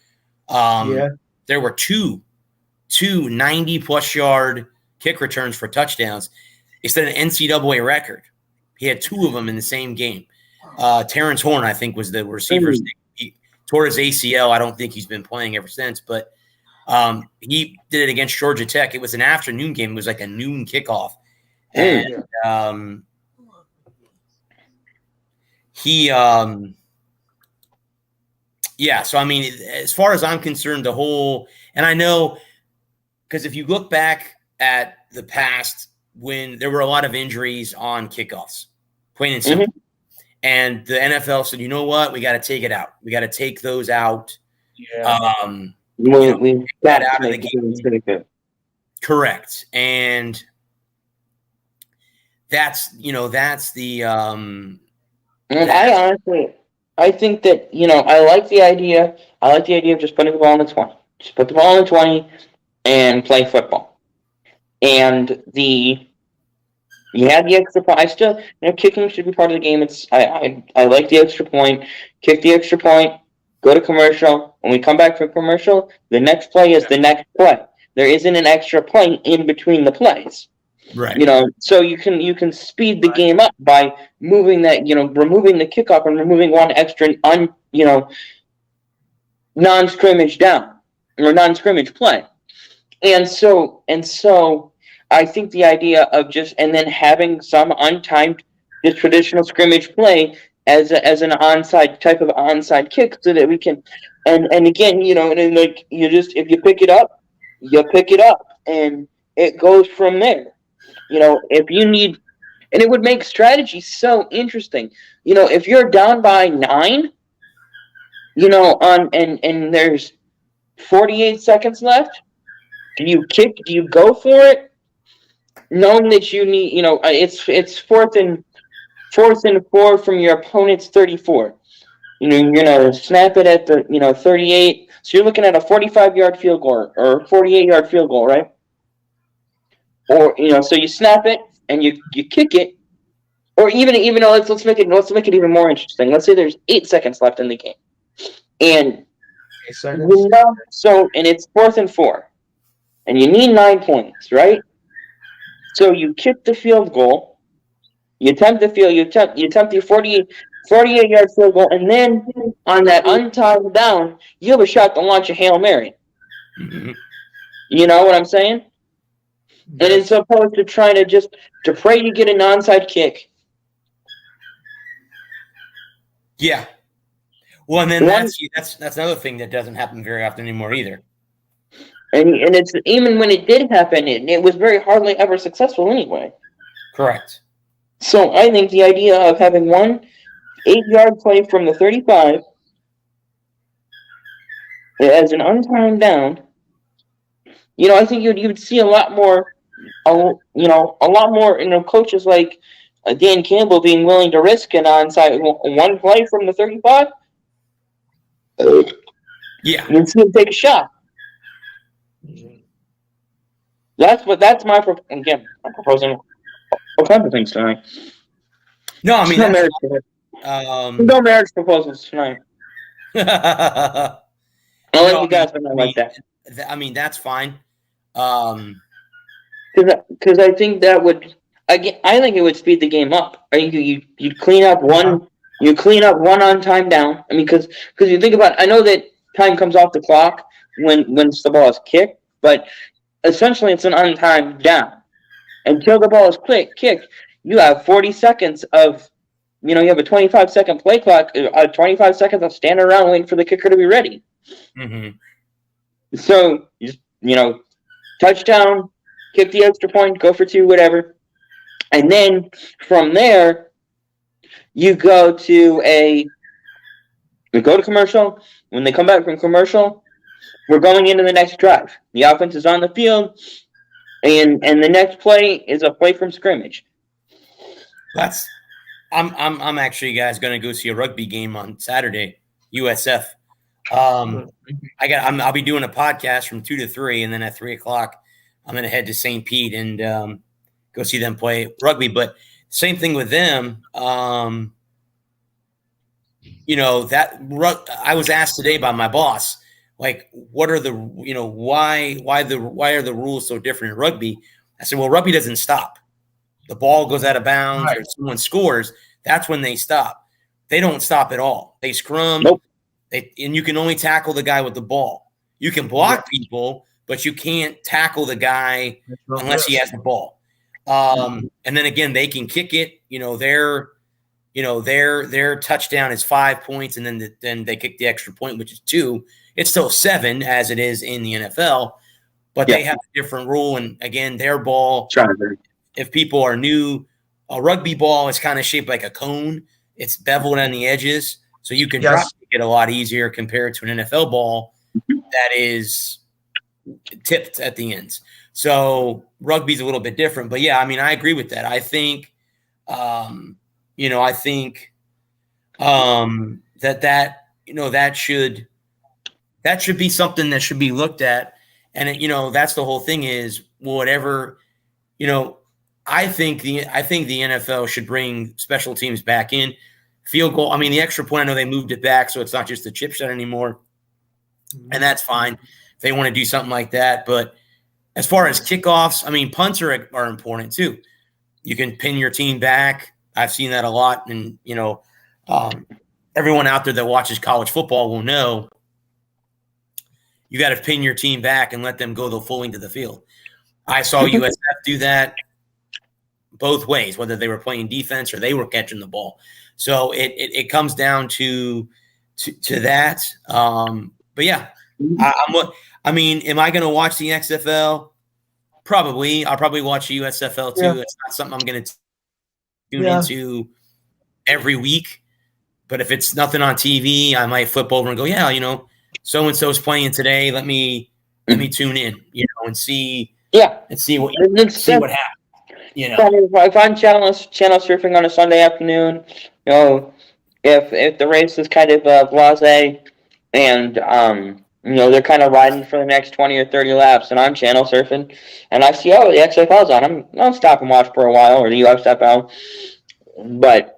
There were two 90-plus yard kick returns for touchdowns. It set an NCAA record. He had 2 of them in the same game. Terrence Horn, I think, was the receiver. He tore his ACL. I don't think he's been playing ever since, but he did it against Georgia Tech. It was an afternoon game. It was like a noon kickoff. And so I mean, as far as I'm concerned, and I know because if you look back at the past when there were a lot of injuries on kickoffs, plain and simple, and the NFL said, you know what, we got to take it out. We got to take those out. Yeah. We got out of the game. Correct. And that's the and I think that, I like the idea. I like the idea of just putting the ball in the 20. Just put the ball in the 20 and play football. And you had the extra point. I still, kicking should be part of the game. I like the extra point. Kick the extra point. Go to commercial. When we come back from commercial, the next play is the next play. There isn't an extra play in between the plays. Right. So you can speed the game up by moving that, removing the kickoff and removing one extra non-scrimmage down or non-scrimmage play. And so I think the idea of and then having some untimed, just traditional scrimmage play as an type of onside kick, so that we can, and again, if you pick it up, and it goes from there. If you need And it would make strategy so interesting. If you're down by 9, and there's 48 seconds left, do you kick? Do you go for it? Knowing that you need, it's fourth and 4 from your opponent's 34. You're gonna snap it at the 38. So you're looking at a 45-yard field goal or 48-yard field goal, right? Or so you snap it and you kick it, or even though let's make it even more interesting. Let's say there's 8 seconds left in the game, and 8 seconds. and it's 4th and 4, and you need 9 points, right? So you kick the field goal, you attempt the 48-yard field goal, and then on that untimed down, you have a shot to launch a Hail Mary. Mhm. You know what I'm saying? And it's opposed to trying to pray you get an onside kick. Yeah. Well, and then that's another thing that doesn't happen very often anymore either. And it's even when it did happen, it was very hardly ever successful anyway. Correct. So I think the idea of having one 8-yard play from the 35 as an untimed down, I think you would see a lot more, coaches like Dan Campbell being willing to risk an onside one play from the 35. Yeah. And see him take a shot. That's my again. I'm proposing all kinds of things tonight. No, I mean no marriage proposals tonight. I'll let you guys know like that. I mean, that's fine. Because I think that would I think it would speed the game up. I think you clean up one on time down. I mean, because you think about it, I know that time comes off the clock when the ball is kicked, but essentially it's an untimed down. Until the ball is kicked, you have 40 seconds of, you have a 25-second play clock, 25 seconds of standing around waiting for the kicker to be ready. Mm-hmm. So, touchdown, kick the extra point, go for 2, whatever. And then from there, you go to commercial. When they come back from commercial, we're going into the next drive. The offense is on the field, and the next play is a play from scrimmage. I'm actually, guys, going to go see a rugby game on Saturday, USF. I'll be doing a podcast from 2 to 3, and then at 3 o'clock, I'm going to head to St. Pete and go see them play rugby. But same thing with them. I was asked today by my boss, like, what are the, why are the rules so different in rugby? I said, well, rugby doesn't stop. The ball goes out of bounds, right, or someone scores. That's when they stop. They don't stop at all. They scrum. Nope. And you can only tackle the guy with the ball. You can block people, but you can't tackle the guy unless he has the ball. And then again, they can kick it. Their touchdown is 5 points, and then they kick the extra point, which is 2. It's still 7 as it is in the NFL, but they have a different rule. And again, their ball. If people are new, a rugby ball is kind of shaped like a cone. It's beveled on the edges, so you can drop it a lot easier compared to an NFL ball that is tipped at the ends. So rugby's a little bit different, but yeah, I mean, I agree with that. I think, that should be something that should be looked at. And that's the whole thing is whatever, I think the NFL should bring special teams back in. Field goal, I mean, the extra point, I know they moved it back, so it's not just the chip shot anymore. And that's fine if they want to do something like that. But as far as kickoffs, I mean, punts are important too. You can pin your team back. I've seen that a lot. And, everyone out there that watches college football will know you got to pin your team back and let them go the full length of the field. I saw USF do that both ways, whether they were playing defense or they were catching the ball. So it comes down to that. But yeah, am I going to watch the XFL? Probably. I'll probably watch the USFL too. Yeah. It's not something I'm going to tune into every week. But if it's nothing on TV, I might flip over and go, yeah, so and so's playing today. Let me tune in, and see what happens. If I'm channel surfing on a Sunday afternoon, if the race is kind of blasé and they're kind of riding for the next 20 or 30 laps, and I'm channel surfing, and I see the XFL's on, I'll stop and watch for a while, or the USFL, but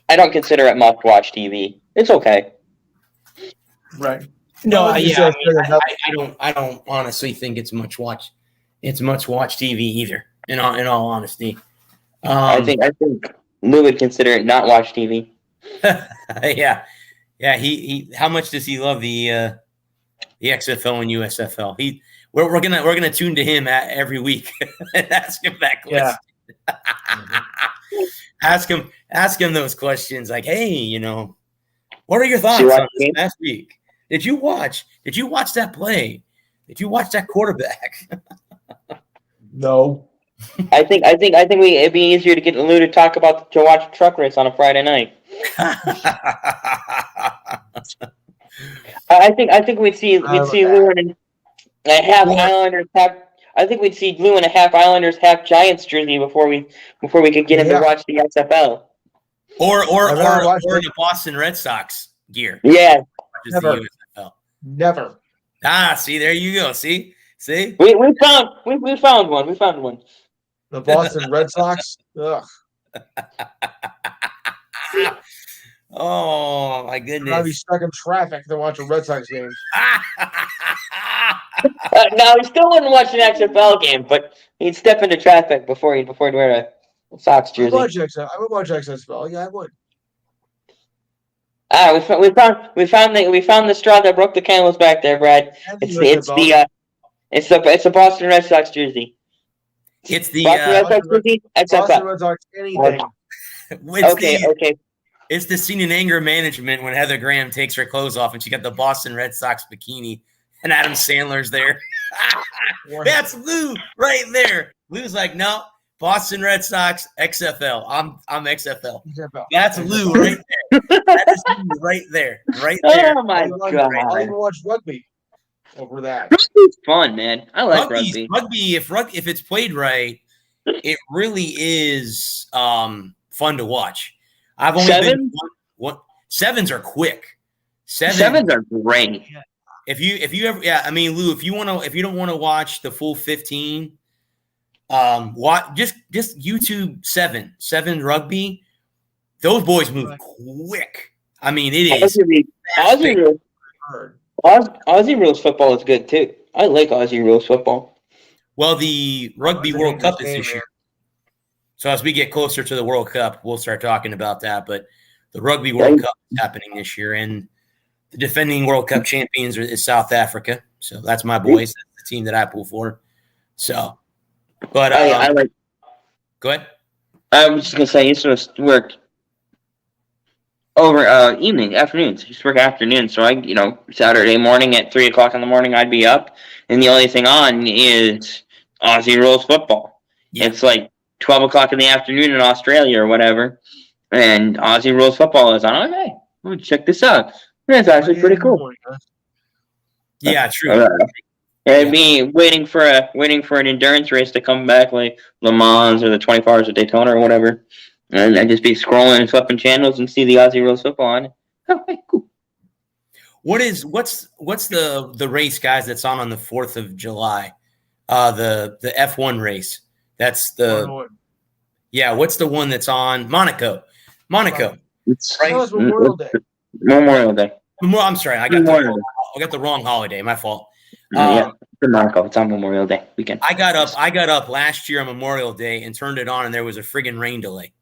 I don't consider it must-watch TV. It's okay. Right. No, I don't honestly think it's much watch TV either. In all honesty, I think Lou would consider it not watch TV. yeah. He how much does he love the XFL and USFL? We're gonna tune to him every week and ask him that question. Yeah. ask him those questions like, hey, what are your thoughts on this past week? Did you watch that play? Did you watch that quarterback? No. I think it'd be easier to get Lou to watch a truck race on a Friday night. I think we'd see Lou in a half Islanders, I think we'd see Lou in a half Islanders, half Giants jersey before we could get him to watch the XFL. Or the Boston Red Sox gear. Yeah. Never. Never. See, there you go. See? We found one. The Boston Red Sox. Ugh. Oh my goodness! I'd be stuck in traffic to watch a Red Sox game. No, he still wouldn't watch an XFL game, but he'd step into traffic before he'd wear a Sox jersey. I would watch XFL. Yeah, I would. We found the straw that broke the camel's back there, Brad. It's a Boston Red Sox jersey. It's the Boston Red Sox jersey. Boston Red Sox anything. Okay. It's the scene in Anger Management when Heather Graham takes her clothes off and she got the Boston Red Sox bikini and Adam Sandler's there. That's Lou right there. Lou's like, no, Boston Red Sox, XFL. I'm XFL. That's Lou right there. That is Lou right there. Right there. Oh my God. I'll even watch rugby over that. Rugby's fun, man. I like rugby. If it's played right, it really is fun to watch. I've only been one. Sevens are quick. Sevens are great. If you ever, Lou, if you don't want to watch the full 15, just YouTube seven rugby. Those boys move quick. I mean, it is. Aussie rules football is good too. I like Aussie rules football. Well, the Rugby World Cup is this year. So as we get closer to the World Cup, we'll start talking about that. But the Rugby World Cup is happening this year, and the defending World Cup champions is South Africa. So that's my boys. That's the team that I pull for. So, but I like. Go ahead. I was just gonna say, I used to work over afternoons. I used to work afternoons, so Saturday morning at 3:00 in the morning, I'd be up, and the only thing on is Aussie rules football. Yeah. It's like 12:00 in the afternoon in Australia or whatever, and Aussie rules football is on. Okay, well, check this out. That's actually pretty cool. Yeah, true. It'd be waiting for an endurance race to come back, like Le Mans or the 24 Hours of Daytona or whatever, and I'd just be scrolling and flipping channels and see the Aussie rules football on it. Okay, cool. What's the race, guys, that's on the 4th of July? The F1 race. That's the what's the one that's on Monaco? It's right. Memorial Day. I'm sorry, I got the wrong holiday. My fault. It's in Monaco. It's on Memorial Day weekend. I got up last year on Memorial Day and turned it on, and there was a friggin' rain delay.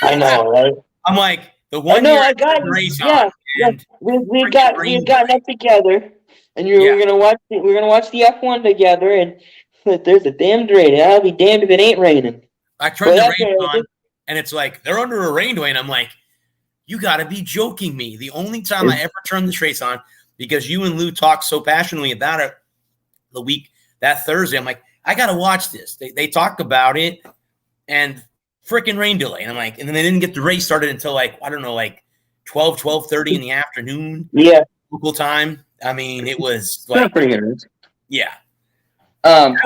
I know, right? I'm like, the one year I got race on. Yeah. We've gotten up together, and we're gonna watch the F1 together, and there's a damned rain. I'll be damned if it ain't raining. I turned the rain on, and it's like they're under a rain delay, and I'm like, you got to be joking me. The only time I ever turned the race on, because you and Lou talked so passionately about it that Thursday, I'm like, I got to watch this. They talked about it, and freaking rain delay. And I'm like, and then they didn't get the race started until like, I don't know, like 12:30 in the afternoon. Yeah. Local time. I mean, it was Not like, pretty good. yeah.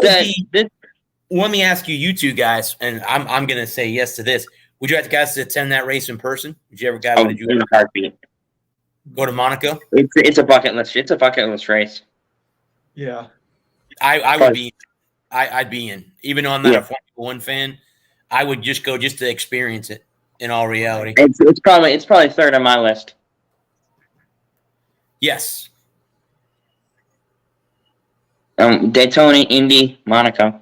This Let me ask you two guys, and I'm going to say yes to this. Would you like guys to attend that race in person? Would you ever guys in a heartbeat. go to Monaco? It's a bucket list. It's a bucket list race. Yeah. I would be. I'd be in, even though I'm not a Formula One fan. I would just go just to experience it. In all reality, it's probably third on my list. Yes. Daytona, Indy, Monaco.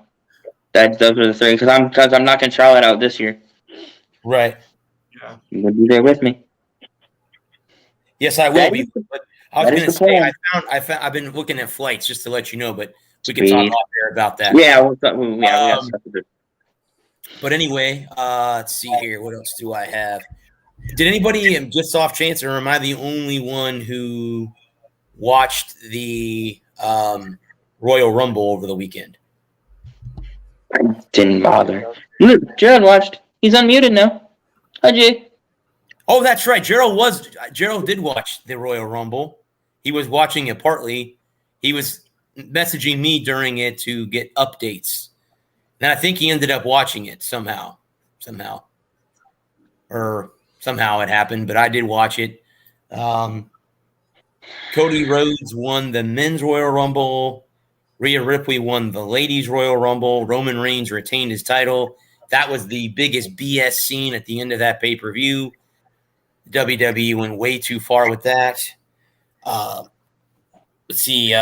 Those are the three because I'm knocking Charlotte out this year. Right. Yeah. You'll be there with me. Yes, I will That be. is the- But I was that going to is the say plan. I've been looking at flights just to let you know, but we can talk off there about that. Yeah, we have stuff to do. But anyway, let's see here. What else do I have? Did anybody, just off chance, or am I the only one who watched the Royal Rumble over the weekend? I didn't bother. Jared watched. He's unmuted now. Hi, Jay. Oh, that's right. Gerald did watch the Royal Rumble. He was watching it partly. He was messaging me during it to get updates. And I think he ended up watching it somehow. Or somehow it happened, but I did watch it. Cody Rhodes won the Men's Royal Rumble. Rhea Ripley won the Ladies Royal Rumble. Roman Reigns retained his title. That was the biggest BS scene at the end of that pay-per-view. WWE went way too far with that. Let's see.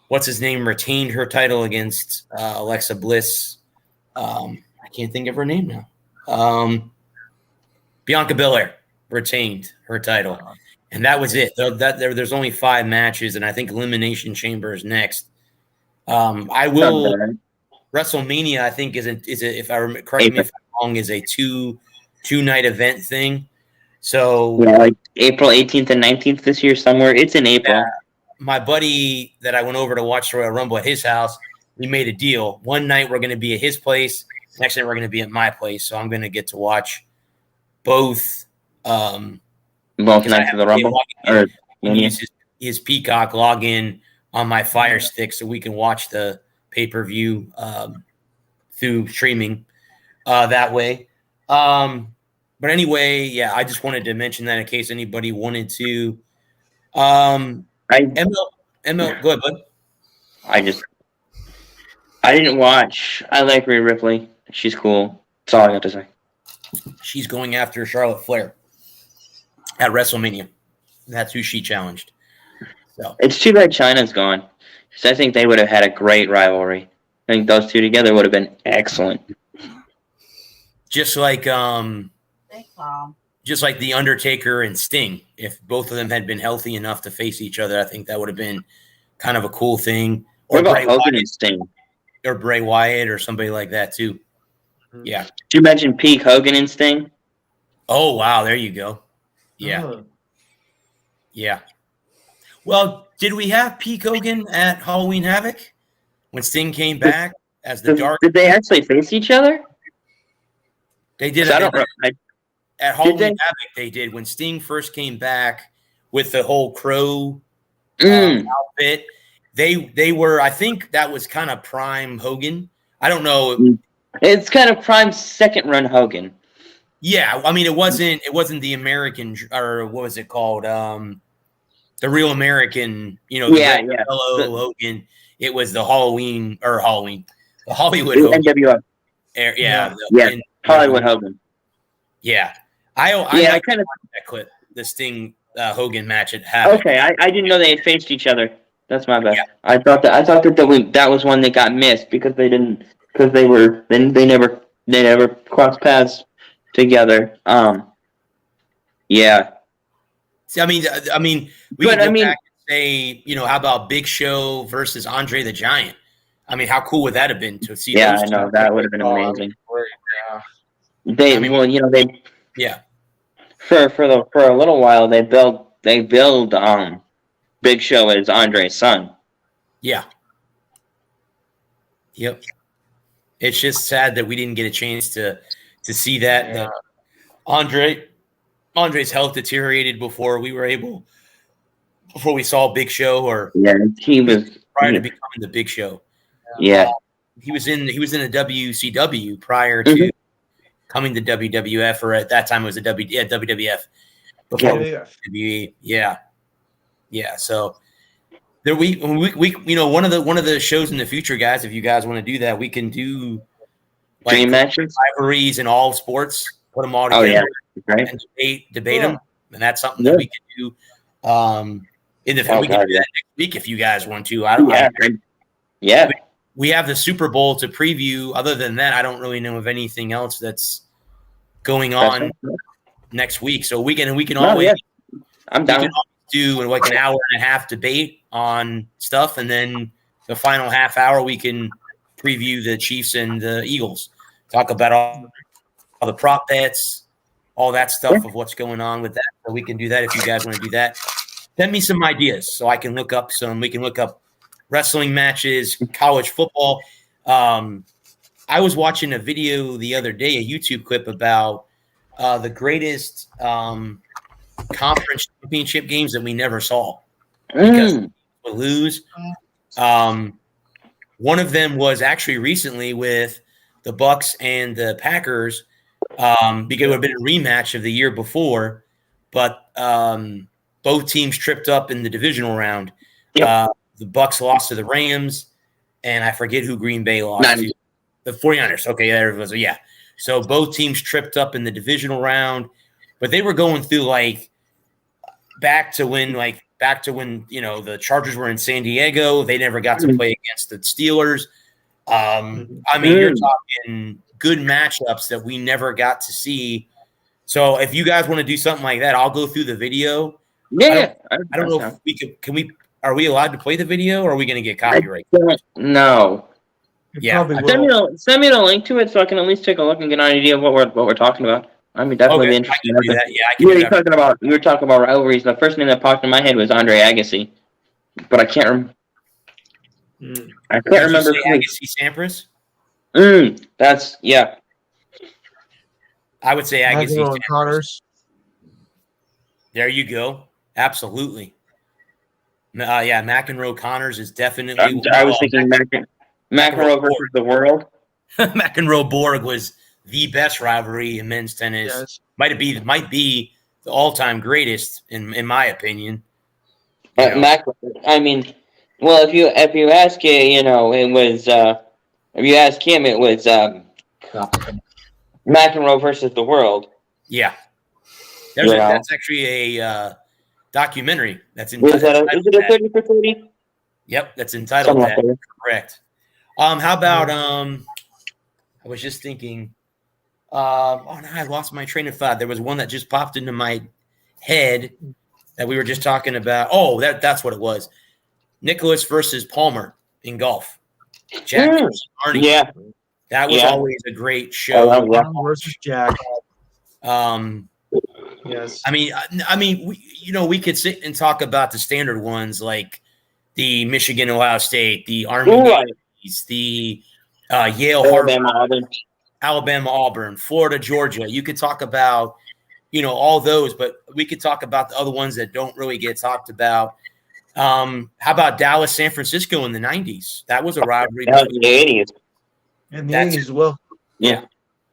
What's his name retained her title against Alexa Bliss. I can't think of her name now. Bianca Belair retained her title. And that was it. There's only 5 matches, and I think Elimination Chamber is next. WrestleMania, I think, is if I remember, correct me if I'm wrong, is a two-night event thing. So yeah, like April 18th and 19th this year somewhere. It's in April. Yeah, my buddy that I went over to watch the Royal Rumble at his house, we made a deal. One night we're going to be at his place. Next night we're going to be at my place. So I'm going to get to watch both. Both nights of the Rumble. Or use his Peacock login on my Fire Stick so we can watch the pay-per-view through streaming that way. But anyway, yeah, I just wanted to mention that in case anybody wanted to. ML, go ahead, bud. I didn't watch. I like Rhea Ripley. She's cool. That's all I got to say. She's going after Charlotte Flair at WrestleMania. That's who she challenged. So it's too bad China's gone. Because I think they would have had a great rivalry. I think those two together would have been excellent. Just like The Undertaker and Sting. If both of them had been healthy enough to face each other, I think that would have been kind of a cool thing. Or What about Bray Hogan Wyatt, and Sting? or Bray Wyatt or somebody like that too. Yeah. Did you mention peak Hogan and Sting? Oh wow, there you go. Yeah. Oh. Yeah. Well, did we have Peak Hogan at Halloween Havoc when Sting came back as the Dark? Did they actually face each other? They did. I don't know. At Halloween Havoc, they did when Sting first came back with the whole crow outfit. They were. I think that was kind of prime Hogan. I don't know. It's kind of prime second run Hogan. Yeah, I mean it wasn't the American, or what was it called? The real American, Hello Hogan. It was the the Hollywood Hogan. NWO. Hollywood Hogan. Yeah, I kind of that clip, the Sting Hogan match at Havoc. Okay, I didn't know they had faced each other. That's my bad. Yeah. I thought that was one that got missed because they never crossed paths together. Yeah. See, I mean, we can go back and say, how about Big Show versus Andre the Giant? I mean, how cool would that have been to see? Yeah, those I know two? that would have been amazing. Yeah. For a little while they build Big Show as Andre's son. Yeah. Yep. It's just sad that we didn't get a chance to see that. Yeah. Andre's health deteriorated before we saw Big Show, or he was prior to becoming the Big Show. Yeah, he was in a WCW prior to coming to WWF, or at that time it was a WWF before WWE. Yeah. So there we one of the shows in the future, guys. If you guys want to do that, we can do dream matches, rivalries in all sports. Put them all together and debate them, and that's something that we can do. We can do that next week if you guys want to. We have the Super Bowl to preview. Other than that, I don't really know of anything else that's going on next week. So we can always I'm down. Do like an hour and a half debate on stuff, and then the final half hour we can preview the Chiefs and the Eagles. Talk about all the prop bets, all that stuff of what's going on with that. So we can do that if you guys want to do that. Send me some ideas so I can look up we can look up wrestling matches, college football. I was watching a video the other day, a YouTube clip about the greatest conference championship games that we never saw because we lose. One of them was actually recently with the Bucks and the Packers, because it would have been a rematch of the year before, but both teams tripped up in the divisional round. The Bucks lost to the Rams, and I forget who Green Bay lost to. The 49ers. Okay, there it was. Yeah. So both teams tripped up in the divisional round, but they were going through back to when the Chargers were in San Diego. They never got to play against the Steelers. You're talking good matchups that we never got to see. So if you guys want to do something like that, I'll go through the video. Yeah. I don't know if we could. Are we allowed to play the video, or are we going to get copyright? No. Yeah. Send me the link to it so I can at least take a look and get an idea of what we're talking about. I mean, definitely be interesting. I can do that. Yeah, I can do that. We were talking about rivalries. The first name that popped in my head was Andre Agassi, but I can't remember. I can't remember. Agassi Sampras. That's I would say Agassi Sampras. There you go. Absolutely. McEnroe Connors is definitely. I was thinking McEnroe versus the world. McEnroe Borg was the best rivalry in men's tennis. Yes. Might be the all-time greatest in my opinion. If you ask it was if you ask him, it was McEnroe versus the world. Yeah, that's actually a documentary that's entitled. Is it a 30 for 30? Yep, that's entitled that. Correct. How about I was just thinking. I lost my train of thought. There was one that just popped into my head that we were just talking about. Oh, that's what it was. Nicholas versus Palmer in golf. Jack versus Arnie. Yeah, that was always a great show. Versus Jack. Yes. I mean, we could sit and talk about the standard ones like the Michigan, Ohio State, the Army, the Yale, Harvard, Alabama, Auburn, Florida, Georgia. You could talk about, all those, but we could talk about the other ones that don't really get talked about. How about Dallas, San Francisco in the 90s? That was a rivalry. In the 80s. In the 80s as well. Yeah.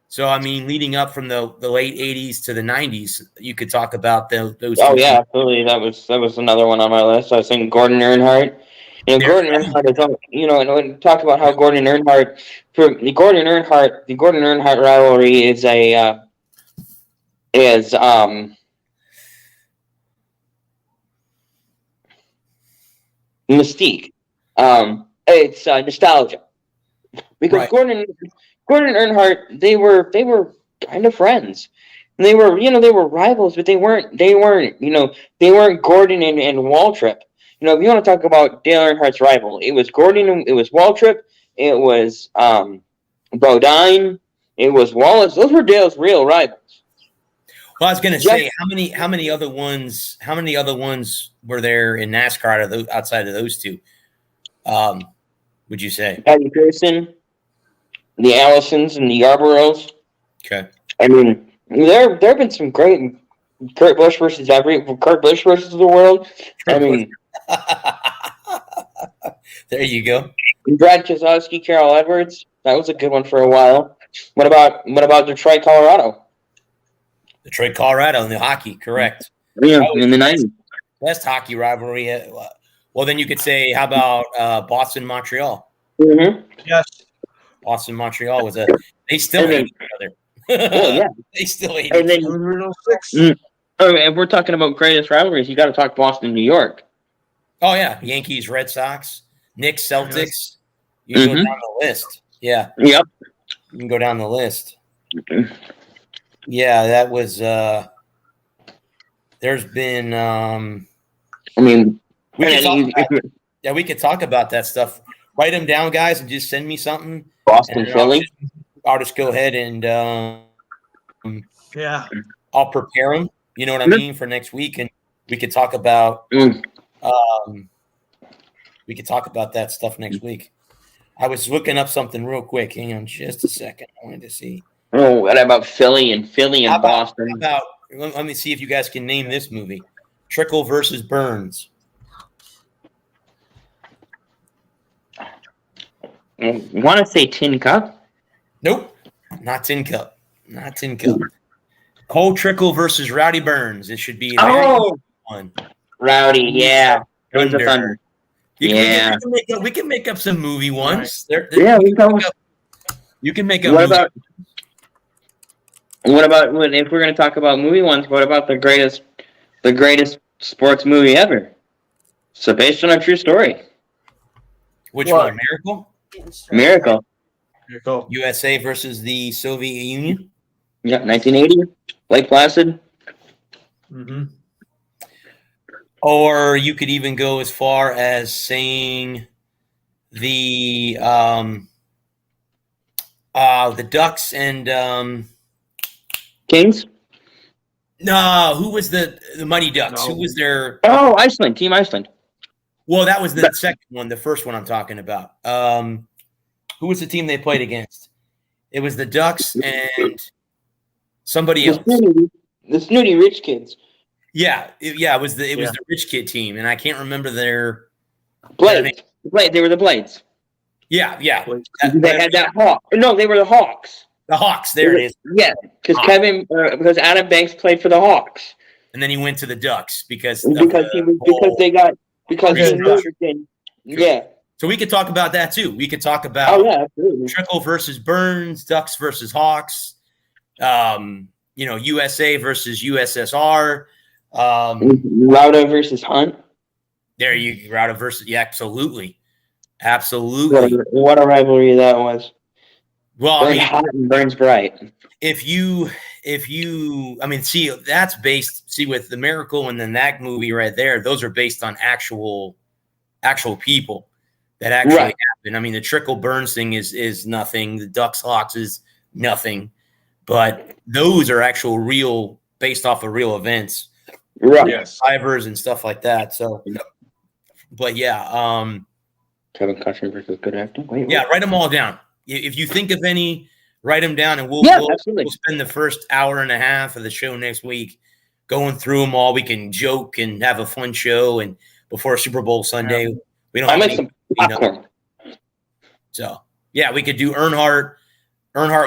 So, leading up from the late 80s to the 90s, you could talk about those. Oh, yeah, absolutely. That was another one on my list. I was thinking Gordon Earnhart. Gordon Earnhardt is, and we talked about how Gordon Earnhardt, the Gordon Earnhardt rivalry is mystique. It's nostalgia because Gordon Earnhardt, they were kind of friends. And they were rivals, but they weren't Gordon and Waltrip. If you want to talk about Dale Earnhardt's rival, it was Gordon, it was Waltrip, it was Bodine, it was Wallace. Those were Dale's real rivals. Well, I was going to say, how many other ones were there in NASCAR outside of those two? Would you say? Patty Pearson, the Allisons and the Yarboroughs. Okay. I mean, there have been some great Kurt Busch versus the world. I mean, there you go. Brad Keselowski, Carol Edwards. That was a good one for a while. What about Detroit, Colorado? Detroit, Colorado, and the hockey, correct. Yeah, in the 90s. Best hockey rivalry. Well, then you could say, how about Boston, Montreal? Mm-hmm. Yes. Boston, Montreal was they still hate each other. Oh, yeah. They still hate And then, Original 6. if we're talking about greatest rivalries, you got to talk Boston, New York. Oh, yeah. Yankees, Red Sox, Knicks, Celtics. Yes. You can go down the list. Yeah. Yep. You can go down the list. Yeah, that was there's been I mean, we could talk about that stuff. Write them down, guys, and just send me something. Boston, And Philly. I'll just go ahead and Yeah. I'll prepare them. You know what I mean, for next week, and we could talk about we could talk about that stuff next week. I was looking up something real quick. Hang on just a second. I wanted to see. Oh, what about Philly and Boston? Let me see if you guys can name this movie. Trickle versus Burns. I want to say Tin Cup. Nope. Not Tin Cup. Not Tin Cup. Cole Trickle versus Rowdy Burns. It should be a very good one. Rowdy, yeah. Thunder. Thunder. Yeah. We can make up some movie ones. Yeah, we can. You can make up. What about if we're going to talk about movie ones? What about the greatest sports movie ever? So based on a true story. Which one? Miracle. Miracle. USA versus the Soviet Union. Yeah, 1980. Lake Placid. Mm-hmm. Or you could even go as far as saying the Ducks and Kings. No, who was the Mighty Ducks? No. Who was their? Oh, Iceland. Team Iceland. Well, that was the second one. The first one I'm talking about. Who was the team they played against? It was the Ducks and somebody else. The snooty rich kids. Yeah, it was the rich kid team, and I can't remember their Blades. They were the Blades. Yeah. They had that hawk. No, they were the Hawks. The Hawks. There it is. Yeah, because Adam Banks played for the Hawks, and then he went to the Ducks because he moved in. Yeah. So we could talk about that too. We could talk about absolutely. Trickle versus Burns, Ducks versus Hawks, USA versus USSR, Lauda versus Hunt. There you Lauda versus absolutely. What a rivalry that was. Well, Burns hot and Burns bright. If you, that's based. With the Miracle and then that movie right there, those are based on actual people that actually happened. I mean, the Trickle Burns thing is nothing. The Ducks Hawks is nothing, but those are actual real, based off of real events, right? Yes, survivors and stuff like that. So, but yeah, Kevin Costner versus good acting. Wait. Write them all down. If you think of any, write them down, and we'll spend the first hour and a half of the show next week going through them all. We can joke and have a fun show, and before Super Bowl Sunday, we don't. I make some popcorn. So we could do Earnhardt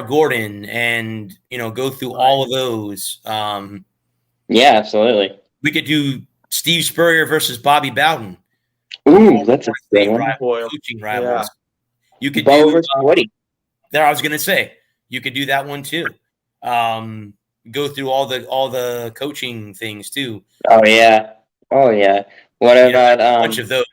Gordon, and go through all of those. Absolutely. We could do Steve Spurrier versus Bobby Bowden. Ooh, that's a great one. Coaching rivals. Yeah. You could Bo versus Woody. There, I was going to say you could do that one too. Go through all the coaching things too. Oh yeah. What about a bunch of those?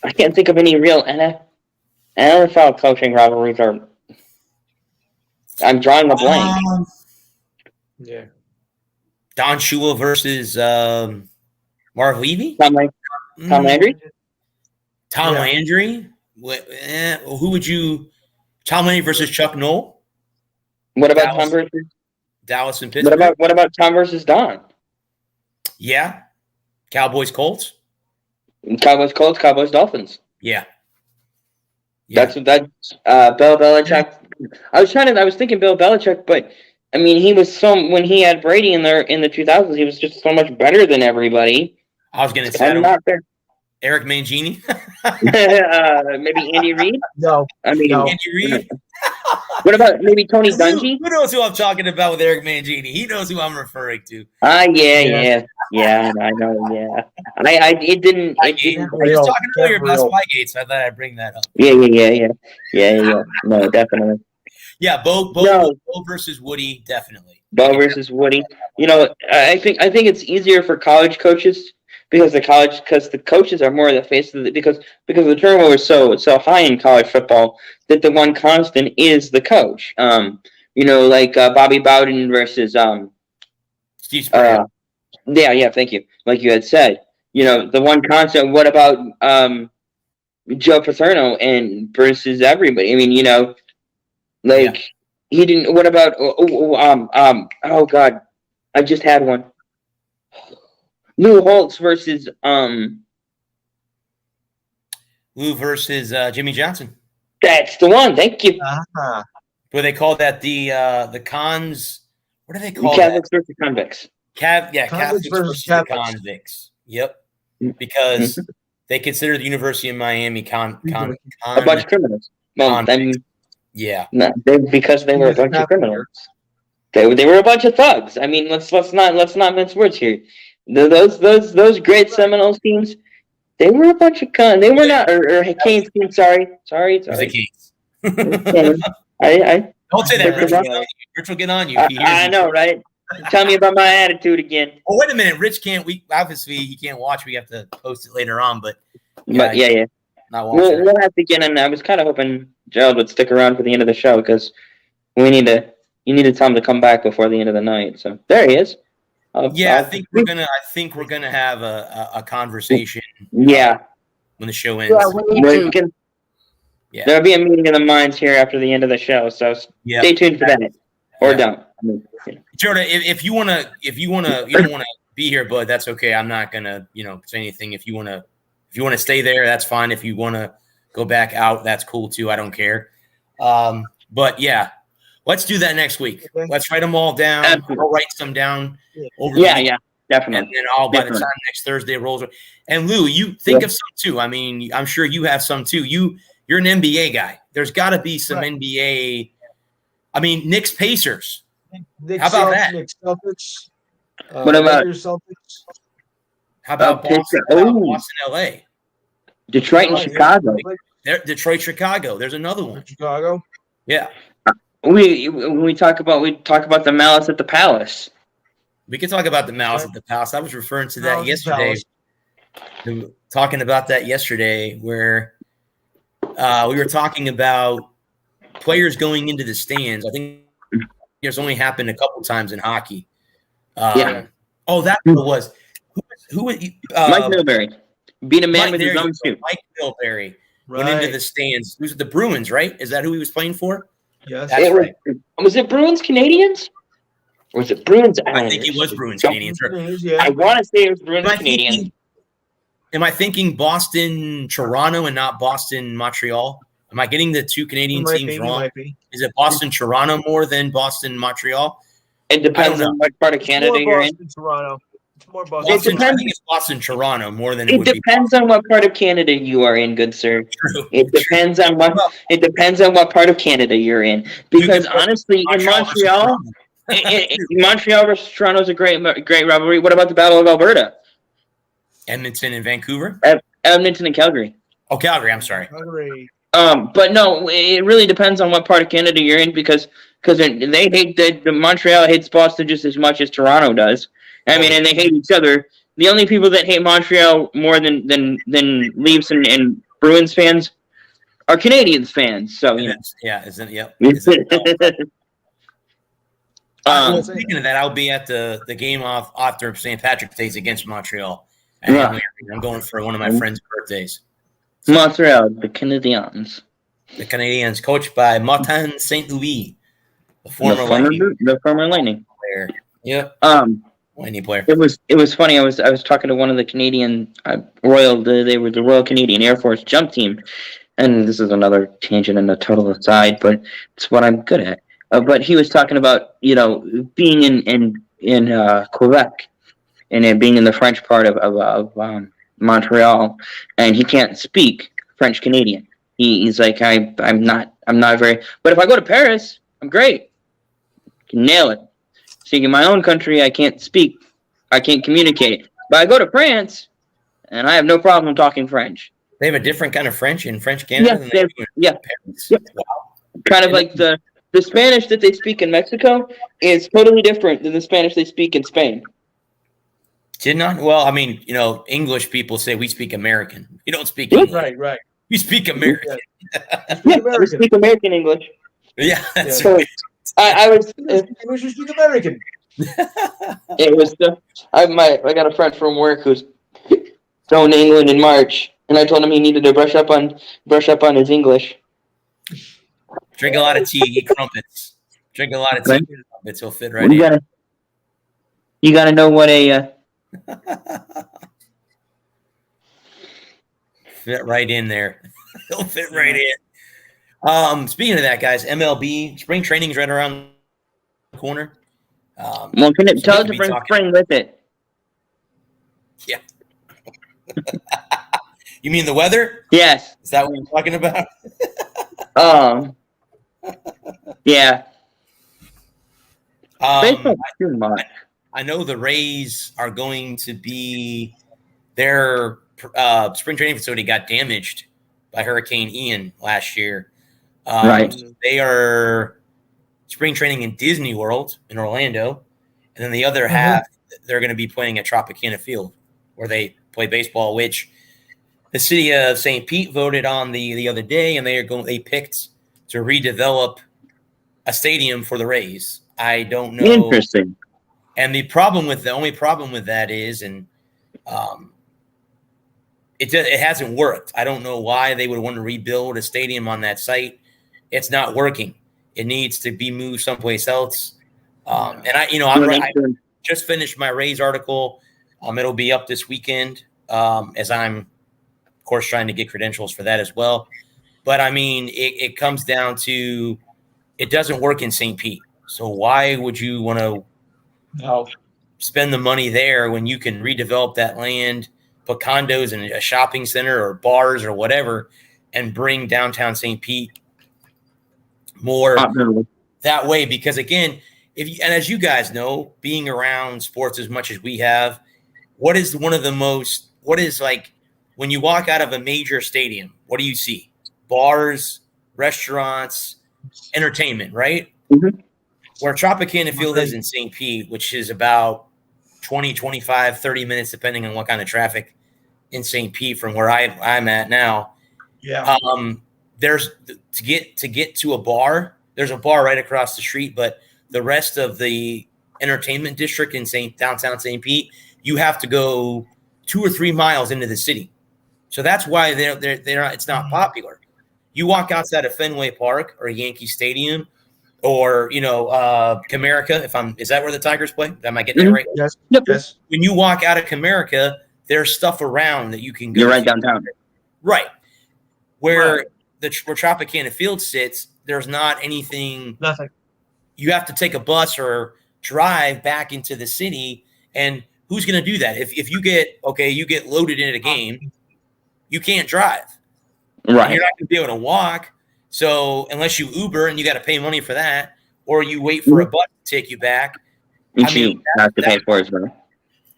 I can't think of any real NFL coaching rivalries. I'm drawing the blank. Don Shula versus Marv Levy? Tom Landry? Tom Landry? Who would you... Tom Landry versus Chuck Noll? What about Tom versus... Dallas and Pittsburgh? What about Tom versus Don? Yeah. Cowboys Colts? Cowboys, Colts, Cowboys, Dolphins. Yeah. That's Bill Belichick. I was thinking Bill Belichick, but I mean, he was when he had Brady in the 2000s, he was just so much better than everybody. I was going to say, not there. Eric Mangini. Maybe Andy Reid. No, I mean, no. Andy Reid. What about maybe Tony Dungy? Who knows who I'm talking about with Eric Mangini? He knows who I'm referring to. Yeah, I know. Yeah, it didn't. I was just talking earlier about Spygate, so I thought I'd bring that up. Yeah. No, definitely. Yeah, Bo versus Woody, definitely. Bo versus Woody. You know, I think it's easier for college coaches because the coaches are more the face of because the turnover is so high in college football that the one constant is the coach. You know, like Bobby Bowden versus Steve Spurrier. Yeah, thank you. Like you had said, you know, the one constant. What about Joe Paterno and versus everybody? I mean, you know, like he didn't. What about oh God, I just had one. Lou Holtz versus Lou versus Jimmy Johnson. That's the one. Thank you. Uh-huh. What do they call that? The cons. What do they call Catholics that? versus convicts. Catholics versus the convicts. Yep. Because they consider the University of Miami a bunch of criminals. Well, because they were a bunch of criminals. They were a bunch of thugs. I mean, let's not mince words here. Those great Seminoles teams, they were a bunch of cons. They were not or Canes team. Sorry. It was the Canes. I don't say that, Rich. Rich will get on you. I know, right? Tell me about my attitude again. Oh, wait a minute. Rich can't. Obviously he can't watch. We have to post it later on. But yeah. Not watching. We'll have to get in. I was kind of hoping Gerald would stick around for the end of the show because you need to tell him to come back before the end of the night. So there he is. I think we're gonna have a conversation. Yeah. When the show ends. There'll be a meeting of the minds here after the end of the show. So stay tuned for that, or don't. Jordan, if you wanna, you don't wanna be here, bud. That's okay. I'm not gonna, say anything. If you wanna stay there, that's fine. If you wanna go back out, that's cool too. I don't care. But yeah. Let's do that next week. Let's write them all down. I'll write some down. Definitely. And then by the time next Thursday rolls. And Lou, you think of some too. I mean, I'm sure you have some too. You're an NBA guy. There's got to be some NBA. I mean, Knicks Pacers. How about that? Knicks Celtics. What about Celtics? How about Boston? Boston, LA. Detroit and Chicago. Detroit, Chicago. There's another one. Chicago. Yeah. We talk about the Malice at the Palace. We could talk about the Malice at the Palace. I was referring to that yesterday. Talking about that yesterday, where we were talking about players going into the stands. I think it's only happened a couple times in hockey. Oh, that's what it was. Who was Mike Milbury beat a man with his own shoe. Mike Milbury went into the stands. It was the Bruins, right? Is that who he was playing for? Yes. Was it Bruins Canadians? Or was it Bruins Islanders? I think it was Bruins Canadians. I want to say it was Bruins Canadians. Am I thinking Boston Toronto and not Boston Montreal? Am I getting the two Canadian teams wrong? Is it Boston Toronto more than Boston Montreal? It depends on what part of Canada you're in. Toronto. I think it's Boston Toronto more than it depends on what part of Canada you are in, good sir. True. It depends on what part of Canada you're in. Because honestly, in Montreal, Montreal versus Toronto is a great rivalry. What about the Battle of Alberta? Edmonton and Vancouver? Edmonton and Calgary. Oh, Calgary. I'm sorry. Calgary. But no, it really depends on what part of Canada you're in because they hate the Montreal hates Boston just as much as Toronto does. I mean, and they hate each other. The only people that hate Montreal more than Leafs and Bruins fans are Canadians fans. So isn't yep. Speaking of that, I'll be at the game off after St. Patrick's Day against Montreal. And I'm going for one of my friends' birthdays. Montreal, the Canadiens. The Canadiens, coached by Martin St. Louis, the former Lightning player. Yep. Any player. It was funny. I was talking to one of the Canadian they were the Royal Canadian Air Force jump team, and this is another tangent and a total aside, but it's what I'm good at. But he was talking about being in Quebec and then being in the French part of Montreal, and he can't speak French Canadian. He's like, I'm not very. But if I go to Paris, I'm great. Can nail it. See, in my own country, I can't speak. I can't communicate. But I go to France, and I have no problem talking French. They have a different kind of French in French Canada than they do in Paris. Yep. Wow. Kind of like the Spanish that they speak in Mexico is totally different than the Spanish they speak in Spain. Did not? Well, I mean, English people say we speak American. You don't speak English. Right. You speak American. We speak American English. Yeah, that's So right. I was. English is speak American. It was. I got a friend from work who's going to England in March, and I told him he needed to brush up on his English. Drink a lot of tea, eat crumpets. Drink a lot of tea, eat crumpets. He'll fit right in. You gotta know what a. Fit right in there. He'll fit right in. Speaking of that, guys, MLB spring training's right around the corner. Well, can it tell it to bring spring with it? Yeah. You mean the weather? Yes. Is that what you're talking about? Yeah. Baseball's too much. I know the Rays are going to be their spring training facility got damaged by Hurricane Ian last year. Right. They are spring training in Disney World in Orlando, and then the other half they're going to be playing at Tropicana Field, where they play baseball, which the city of St. Pete voted on the other day, and they picked to redevelop a stadium for the Rays. I don't know. Interesting. And the only problem with that is, and it hasn't worked. I don't know why they would want to rebuild a stadium on that site. It's not working. It needs to be moved someplace else. And I just finished my Rays article. It'll be up this weekend as I'm, of course, trying to get credentials for that as well. But I mean, it comes down to it doesn't work in St. Pete. So why would you want to spend the money there when you can redevelop that land, put condos in a shopping center or bars or whatever, and bring downtown St. Pete more that way? Because again, and as you guys know, being around sports as much as we have, what is like when you walk out of a major stadium, what do you see? Bars, restaurants, entertainment, right? Mm-hmm. Where Tropicana Field is in St. Pete, which is about 20, 25, 30 minutes, depending on what kind of traffic in St. Pete from where I'm at now. Yeah. There's to get to a bar. There's a bar right across the street, but the rest of the entertainment district in downtown St. Pete, you have to go 2 or 3 miles into the city. So that's why it's not popular. You walk outside of Fenway Park or Yankee Stadium or Comerica. Is that where the Tigers play? Am I getting that right? Yes. Yep. Yes. When you walk out of Comerica, there's stuff around that you can go. You're right downtown. Right. Where Tropicana Field sits, there's not anything. Nothing. You have to take a bus or drive back into the city. And who's going to do that? If you get loaded into a game, you can't drive. Right. You're not going to be able to walk. So unless you Uber and you got to pay money for that, or you wait for a bus to take you back, You have to pay for it as well.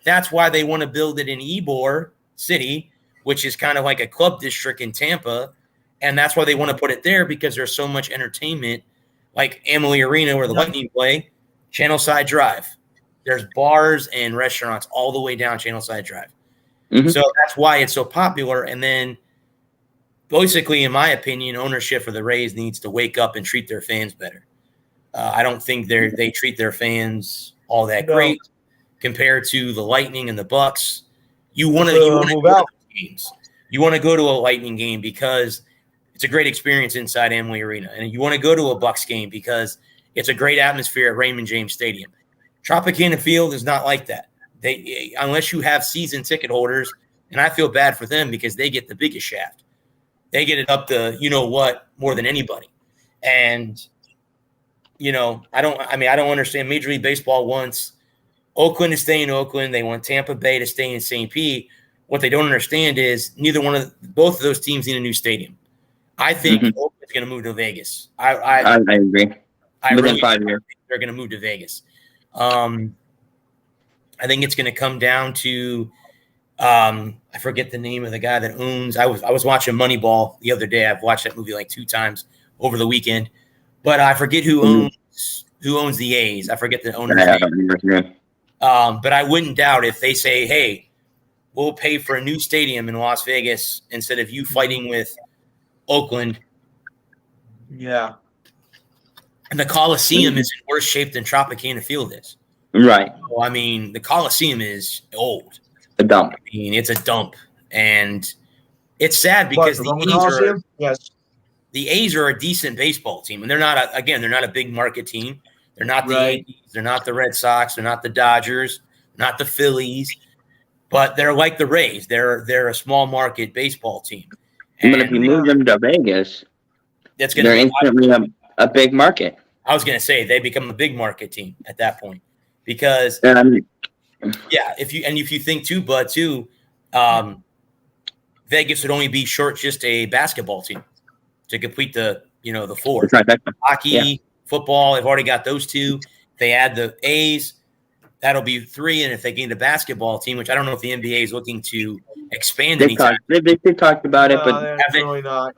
That's why they want to build it in Ybor City, which is kind of like a club district in Tampa. And that's why they want to put it there, because there's so much entertainment, like Amalie Arena where the Lightning play, Channel Side Drive. There's bars and restaurants all the way down Channel Side Drive. Mm-hmm. So that's why it's so popular. And then basically, in my opinion, ownership for the Rays needs to wake up and treat their fans better. I don't think they treat their fans all that great compared to the Lightning and the Bucks. You want to go to those games. You want to go to a Lightning game because it's a great experience inside Amalie Arena, and you want to go to a Bucks game because it's a great atmosphere at Raymond James Stadium. Tropicana Field is not like that. They unless you have season ticket holders, and I feel bad for them because they get the biggest shaft. They get it up to what more than anybody, and I don't understand. Major League Baseball wants Oakland to stay in Oakland. They want Tampa Bay to stay in St. Pete. What they don't understand is both of those teams need a new stadium. I think Oakland's going to move to Vegas. I agree. Within 5 years, they're going to move to Vegas. I think it's going to come down to I forget the name of the guy that owns. I was watching Moneyball the other day. I've watched that movie like 2 times over the weekend, but I forget who owns the A's. I forget the owner's name. But I wouldn't doubt if they say, "Hey, we'll pay for a new stadium in Las Vegas instead of you fighting with Oakland." Yeah. And the Coliseum is in worse shape than Tropicana Field is. Right. So, I mean, the Coliseum is old. A dump. I mean, it's a dump. And it's sad because the A's are a decent baseball team. And they're not a big market team. They're not the Yankees. They're not the Red Sox. They're not the Dodgers. Not the Phillies. But they're like the Rays. They're a small market baseball team. But if you move them to Vegas, they're instantly a big market. I was going to say they become a big market team at that point because if you think too, Bud, too, Vegas would only be short just a basketball team to complete the 4. Hockey, football, they've already got those 2. They add the A's, that'll be 3. And if they gain a basketball team, which I don't know if the NBA is looking to expand anytime. They've talked about it, but really not.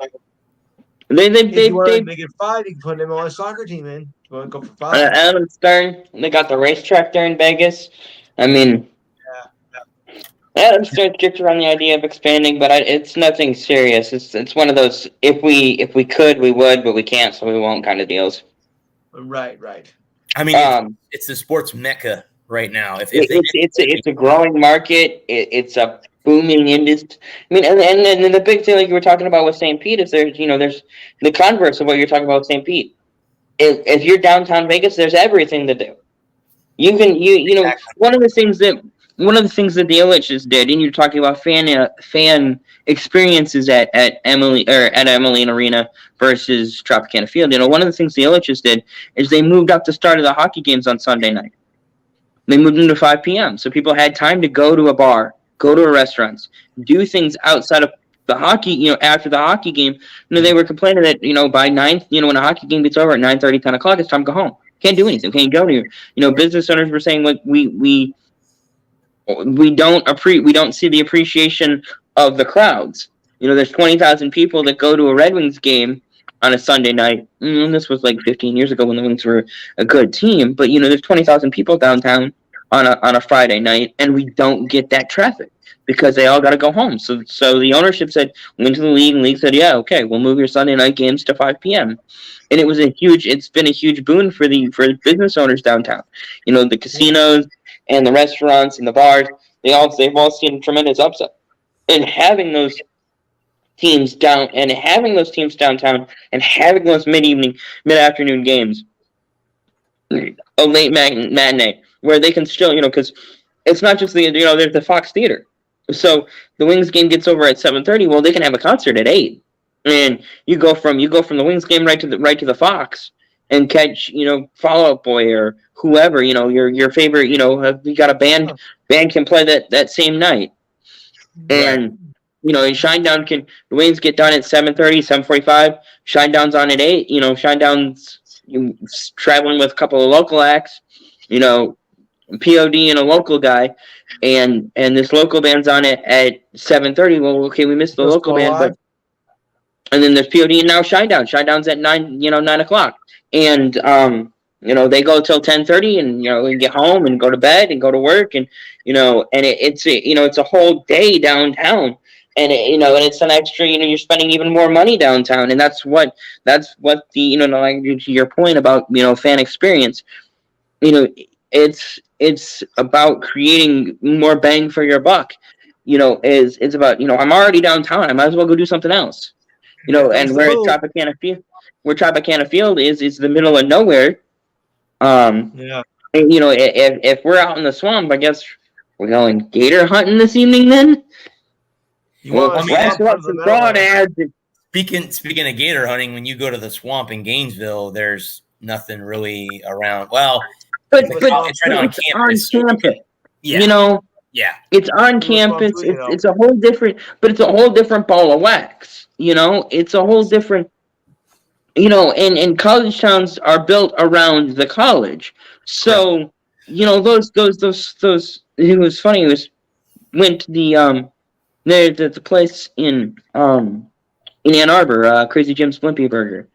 They make it 5. You can put them on a soccer team in. You want to go for 5? Adam Stern, they got the racetrack there in Vegas. I mean, Adam Stern kicks around the idea of expanding, but it's nothing serious. It's one of those if we could, we would, but we can't, so we won't kind of deals. Right. I mean, it's the sports mecca right now. It's a growing market. It's a booming industry. I mean, and the big thing like you were talking about with St. Pete is there's the converse of what you're talking about with St. Pete. If you're downtown Vegas, there's everything to do. You can one of the things that the Ilitches did, and you're talking about fan experiences at Emily Arena versus Tropicana Field. One of the things the Ilitches did is they moved up the start of the hockey games on Sunday night. They moved them to 5 p.m. so people had time to go to a bar, go to a restaurant, do things outside of the hockey, after the hockey game. They were complaining that, by 9, when a hockey game gets over at 9:30, 10 o'clock, it's time to go home. Can't do anything. Can't go anywhere. Business owners were saying, like, we don't see the appreciation of the crowds. There's 20,000 people that go to a Red Wings game on a Sunday night. This was like 15 years ago when the Wings were a good team, but there's 20,000 people downtown on a Friday night, and we don't get that traffic because they all got to go home. So the ownership went to the league, and the league said, yeah, okay, we'll move your Sunday night games to 5 p.m. And it's been a huge boon for business owners downtown. The casinos and the restaurants and the bars, they've all seen tremendous upside. And having those teams downtown and having those mid-afternoon games, a late matinee, where they can still, because it's not just there's the Fox Theater. So the Wings game gets over at 7:30. Well, they can have a concert at 8, and you go from the Wings game right to the Fox and catch Fall Out Boy or whoever your favorite. You got a band can play that same night, and in Shinedown the Wings get done at 7:30, 7:45. Shinedown's on at 8. Shinedown's traveling with a couple of local acts. POD and a local guy, and this local band's on it at 7:30. Well, okay, we missed the local band, and then there's POD and now Shinedown. Shinedown's at 9 o'clock, and they go till 10:30, and we get home and go to bed and go to work, and it's a whole day downtown, and and it's an extra. You're spending even more money downtown, and that's what the to your point about fan experience. It's about creating more bang for your buck. It's about I'm already downtown. I might as well go do something else. And where Tropicana Field is the middle of nowhere. And, if we're out in the swamp, I guess We're going gator hunting this evening then? You Well, want to flash swap up for the some Meadowlands. crawdads. Speaking of gator hunting, when you go to the swamp in Gainesville, there's nothing really around. Well, But it's but right on it's campus. on campus. Yeah, You know, yeah. it's on That's what I'm campus. doing, you know. It's a whole different, but it's a whole different ball of wax. You know, it's a whole different. You know, and college towns are built around the college, so you know those. It was funny. It was went to the place in Ann Arbor, Crazy Jim's Blimpie Burger.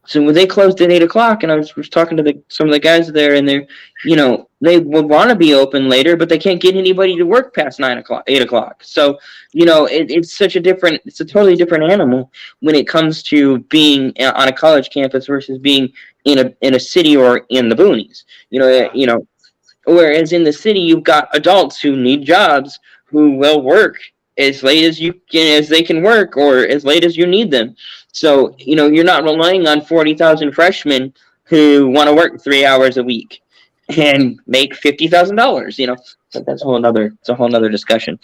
So when they closed at 8 o'clock, and I was talking to some of the guys there, and they're, you know, they would want to be open later, but they can't get anybody to work past 9 o'clock, 8 o'clock. So, you know, it's a totally different animal when it comes to being on a college campus versus being in a city or in the boonies. You know, whereas in the city you've got adults who need jobs who will work as late as they can work, or as late as you need them. So, you know, you're not relying on 40,000 freshmen who want to work 3 hours a week and make $50,000. You know, but that's a whole nother discussion.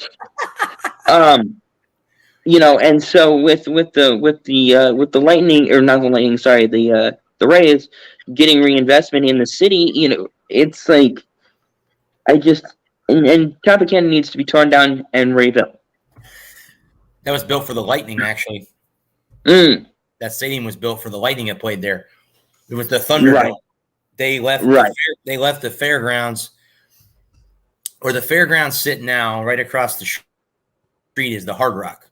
You know, and so with the Lightning, or not the Lightning, sorry, the Rays getting reinvestment in the city, you know, it's like and Tropicana needs to be torn down and rebuilt. That was built for the Lightning, actually. Mm. That stadium was built for the Lightning that played there. It was the Thunder. Right. They left. Right. They left the fairgrounds, or the fairgrounds sit now right across the street is the Hard Rock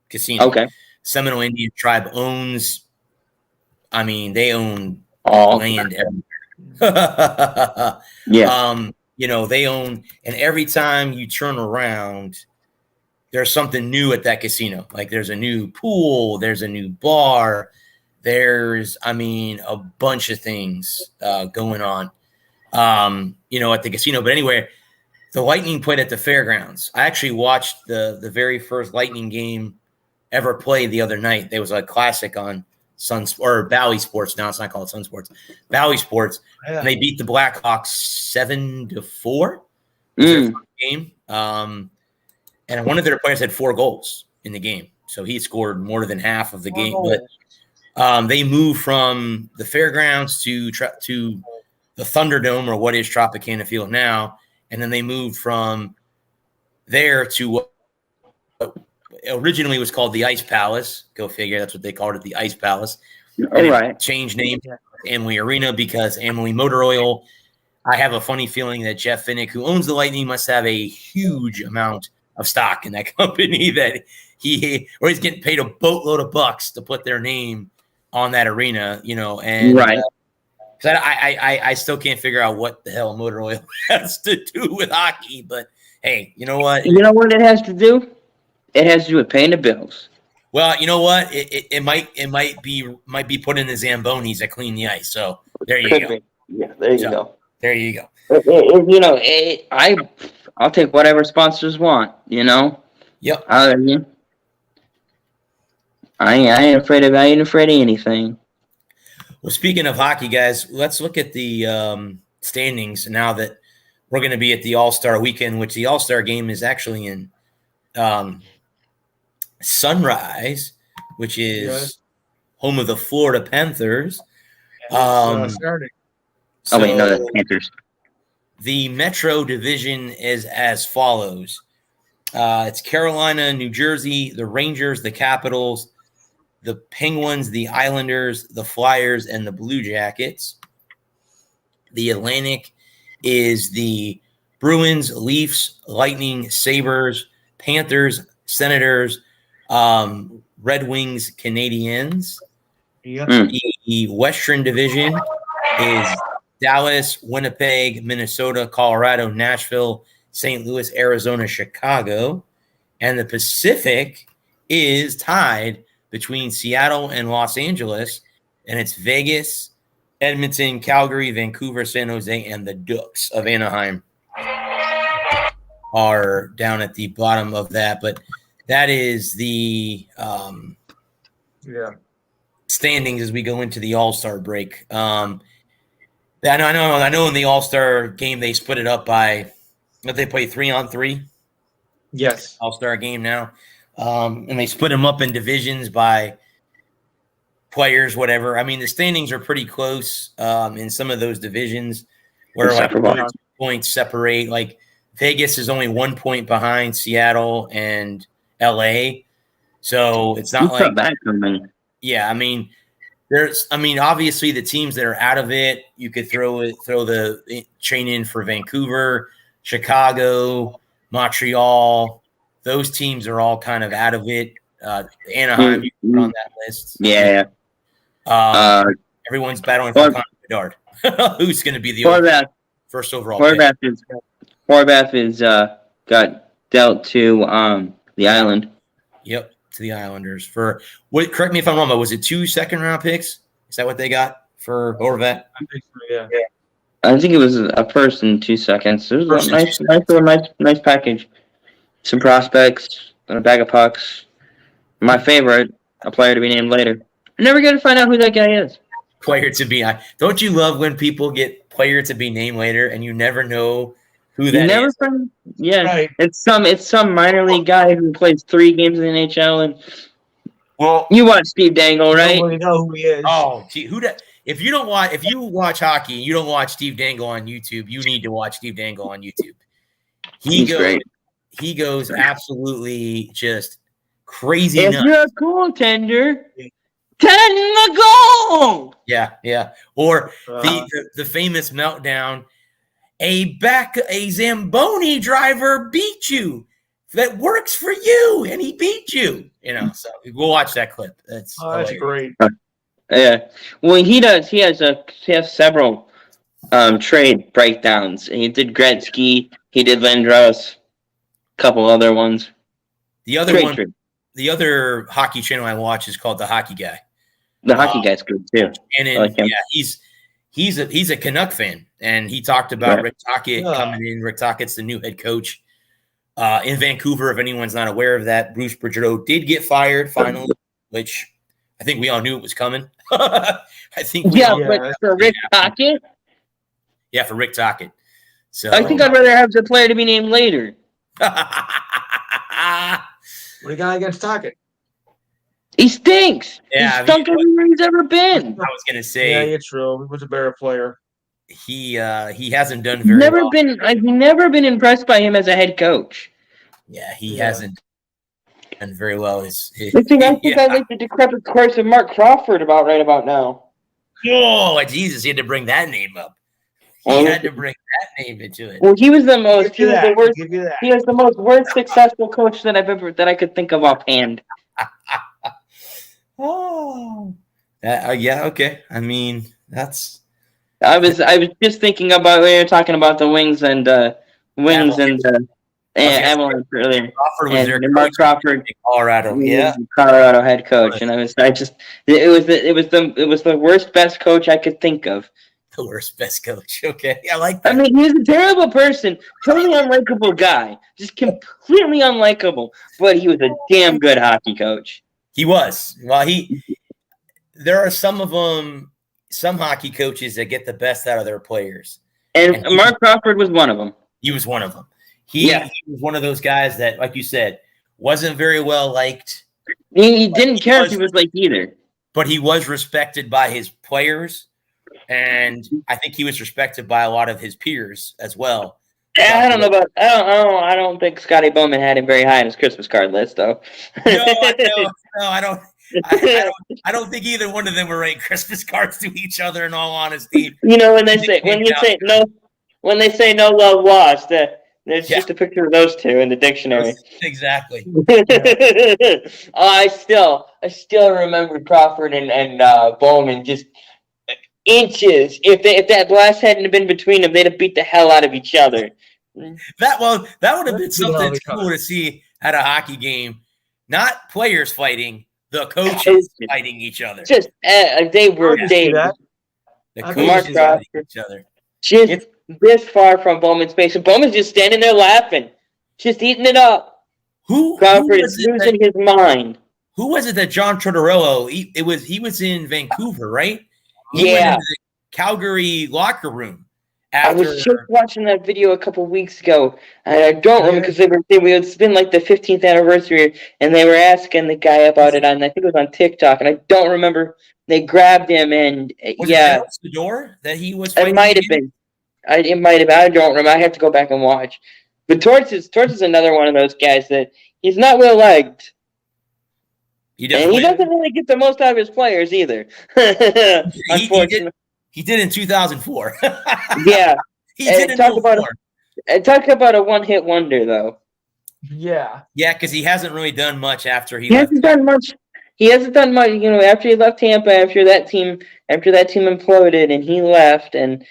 Casino. Okay. Seminole Indian Tribe owns. I mean, they own All land everywhere. Yeah. You know, they own, and every time you turn around, there's something new at that casino. Like there's a new pool, there's a new bar, there's, I mean, a bunch of things going on, you know, at the casino. But anyway, the Lightning played at the fairgrounds. I actually watched the very first Lightning game ever played the other night. There was a classic on Bally Sports. Now it's not called Sun Sports. Bally Sports. Yeah. And they beat the Blackhawks 7-4 game. And one of their players had 4 goals in the game. So he scored more than half of the game. But they moved from the fairgrounds to the Thunderdome, or what is Tropicana Field now. And then they moved from there to what originally was called the Ice Palace. Go figure. That's what they called it, the Ice Palace. All right. Changed name to Amalie Arena because Amalie Motor Oil. I have a funny feeling that Jeff Finnick, who owns the Lightning, must have a huge amount of stock in that company, that he's getting paid a boatload of bucks to put their name on that arena, you know. And Right. I still can't figure out what the hell Motor Oil has to do with hockey. But hey, you know what? You know what it has to do? It has to do with paying the bills. Well, you know what? It might be put in the Zambonis that clean the ice. So there you go. Yeah, there you go. There you go. You know, I'll take whatever sponsors want. You know. Yep. I ain't afraid of anything. Well, speaking of hockey, guys, let's look at the standings now that we're going to be at the All-Star weekend, which the All-Star game is actually in Sunrise, which is home of the Florida Panthers. Saturday. Oh wait, no, that's Panthers. The Metro Division is as follows. It's Carolina, New Jersey, the Rangers, the Capitals, the Penguins, the Islanders, the Flyers, and the Blue Jackets. The Atlantic is the Bruins, Leafs, Lightning, Sabres, Panthers, Senators, Red Wings, Canadiens. Yeah. The Western Division is Dallas, Winnipeg, Minnesota, Colorado, Nashville, St. Louis, Arizona, Chicago. And the Pacific is tied between Seattle and Los Angeles, and it's Vegas, Edmonton, Calgary, Vancouver, San Jose, and the Ducks of Anaheim are down at the bottom of that. But that is the standings as we go into the All-Star break. I know in the All-Star game they split it up by But they play 3-on-3 Yes. All-Star game now. And they split them up in divisions by players, whatever. I mean, the standings are pretty close in some of those divisions where like 2 points separate. Like Vegas is only 1 point behind Seattle and LA. So it's not like that coming. Yeah, I mean, obviously the teams that are out of it, you could throw the chain in for Vancouver, Chicago, Montreal. Those teams are all kind of out of it. Anaheim, you can put on that list. Yeah. Everyone's battling for Connor Bedard. Who's going to be the first overall pick? Horvath is got dealt to the Island. Yep, to the Islanders for what? Correct me if I'm wrong, but was it 2 second-round picks? Is that what they got for Horvath? I think so, yeah. I think it was a first and 2 seconds. It was a nice package. Some prospects and a bag of pucks. My favorite, a player to be named later. I never get to find out who that guy is. Player to be. Don't you love when people get player to be named later and you never know who that is? Yeah, Right. It's some minor league guy who plays 3 games in the NHL. And Well, you watch Steve Dangle, I right? don't really know who he is. oh, gee, if you watch hockey and you don't watch Steve Dangle on YouTube, you need to watch Steve Dangle on YouTube. He's great. He goes absolutely just crazy If nuts. you're a goaltender, 10 the goal. Yeah. Or the famous meltdown. A Zamboni driver beat you. That works for you, and he beat you. So we'll watch that clip. That's great. Yeah. Well, he does. He has several trade breakdowns. He did Gretzky. He did Lindros. A couple other ones. The other hockey channel I watch is called The Hockey Guy. The Hockey Guy's good too. And like him. he's a Canuck fan, and he talked about Right. Rick Tocchet coming in. Rick Tocchett's the new head coach in Vancouver. If anyone's not aware of that, Bruce Boudreau did get fired finally, which I think we all knew it was coming. I think but for Rick Tocchet, for Rick Tocchet. So I think I'd rather have the player to be named later. What do you got against Tocchet? He stinks. Yeah, He's stunk everywhere he's ever been. I was gonna say, Yeah, it's true. He was a better player. he hasn't done very well. I've never been impressed by him as a head coach. Yeah, he hasn't done very well. I think I like the decrepit corpse of Mark Crawford right about now. Oh, Jesus, he had to bring that name up. He had to bring that name into it. Well, he was the most. He was the worst. Give you that. He was the most worst successful coach that I could think of offhand. Oh, yeah, okay. I mean, that's. I was just thinking about we were talking about the Wings and Avalanche earlier. Crawford was their Mark coach Crawford, in Colorado. yeah, Colorado head coach, and it was the worst best coach I could think of. The worst best coach. Okay, I like that. I mean, he was a terrible person, totally unlikable guy, just completely unlikable. But he was a damn good hockey coach. He was. Well, there are some hockey coaches that get the best out of their players. And Mark Crawford was one of them. He was one of them. He was one of those guys that, like you said, wasn't very well liked. He didn't care if he was liked either. But he was respected by his players, and I think he was respected by a lot of his peers as well. Yeah, I don't know about. I don't think Scotty Bowman had him very high on his Christmas card list, though. No, I don't. I don't think either one of them were writing Christmas cards to each other. In all honesty, when they say no love lost, there's just a picture of those two in the dictionary. Exactly. I still remember Crawford and Bowman just inches. If that glass hadn't been between them, they'd have beat the hell out of each other. That would have been something cool to see at a hockey game. Not players fighting, the coaches fighting each other. Just they were The coaches fighting each other. Just this far from Bowman's face, and Bowman's just standing there laughing, just eating it up. Crawford is losing his mind. Who was it that John Tortorella? He was in Vancouver, right? He went into the Calgary locker room I was After just watching that video a couple weeks ago, and I don't remember because it's been like the 15th anniversary, and they were asking the guy about it on, I think it was on TikTok, and I don't remember. They grabbed him, and was it El Sador that he was fighting? It might have been. It might have. I don't remember. I have to go back and watch. But Torts is another one of those guys that he's not well liked. He And he doesn't really get the most out of his players either. Unfortunately. He did in 2004. Yeah. He did in 2004. Talk about a one-hit wonder, though. Yeah. Yeah, because he hasn't really done much after he hasn't done much. He hasn't done much, after he left Tampa, after that team imploded and he left, and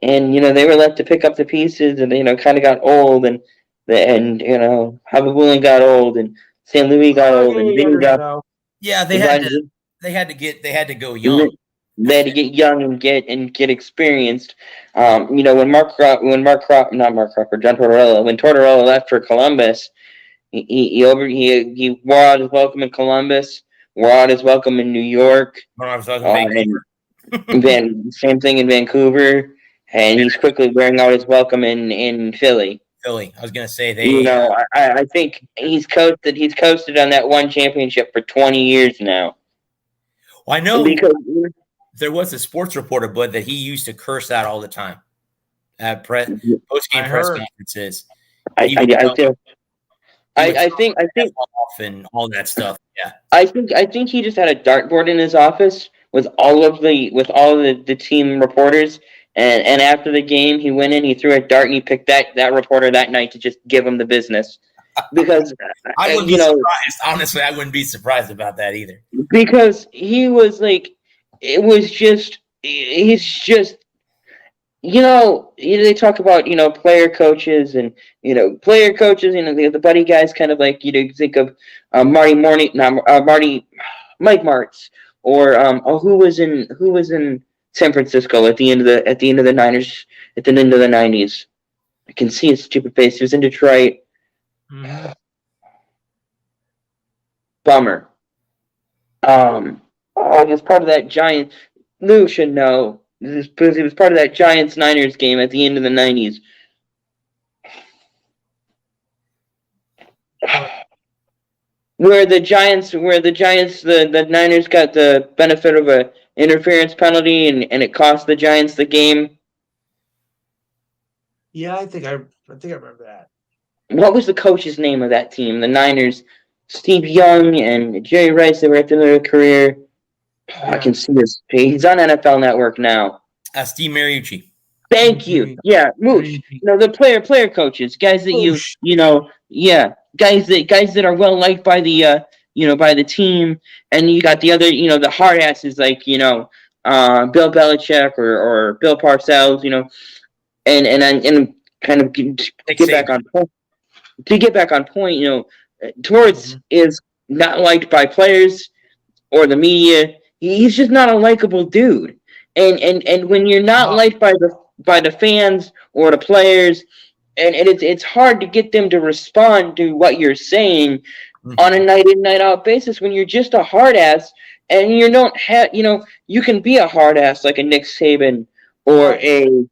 they were left to pick up the pieces, and kind of got old, and Hubba Woolen got old, and St. Louis got old, and Vinny got. Yeah, they had to go young. They had to get young and get experienced. When John Tortorella, when Tortorella left for Columbus, he wore out his welcome in Columbus, wore out his welcome in New York, and same thing in Vancouver, and he's quickly wearing out his welcome in Philly. I was gonna say I think he's coasted on that one championship for 20 years now. Well, I know because there was a sports reporter, Bud, that he used to curse out all the time at post-game press conferences. I think and all that stuff. Yeah, I think he just had a dartboard in his office with all of the team reporters, and after the game, he went in, he threw a dart, and he picked that reporter that night to just give him the business. Because I wouldn't be surprised. Honestly, I wouldn't be surprised about that either. Because he was like, he's just, they talk about, player coaches and, the buddy guys kind of like, think of Mike Martz, or who was in San Francisco at the end of the Niners, at the end of the 90s. I can see his stupid face. He was in Detroit. Mm-hmm. Bummer. He was part of that Giants. Lou should know. He was part of that Giants-Niners game at the end of the 90s. Where the Niners got the benefit of a interference penalty and it cost the Giants the game. Yeah, I think I remember that. What was the coach's name of that team? The Niners, Steve Young and Jerry Rice. They were at the end of their career. Yeah. I can see this. He's on NFL Network now. Steve Mariucci. Thank you. Yeah, Mooch. The player coaches, guys that guys that are well liked by the by the team, and you got the other the hard asses like Bill Belichick or Bill Parcells, and kind of get back on point. To get back on point, Torts is not liked by players or the media. He's just not a likable dude. And when you're not liked by the fans or the players, and it's hard to get them to respond to what you're saying on a night in, night out basis when you're just a hard ass and you don't have you can be a hard ass like a Nick Saban or a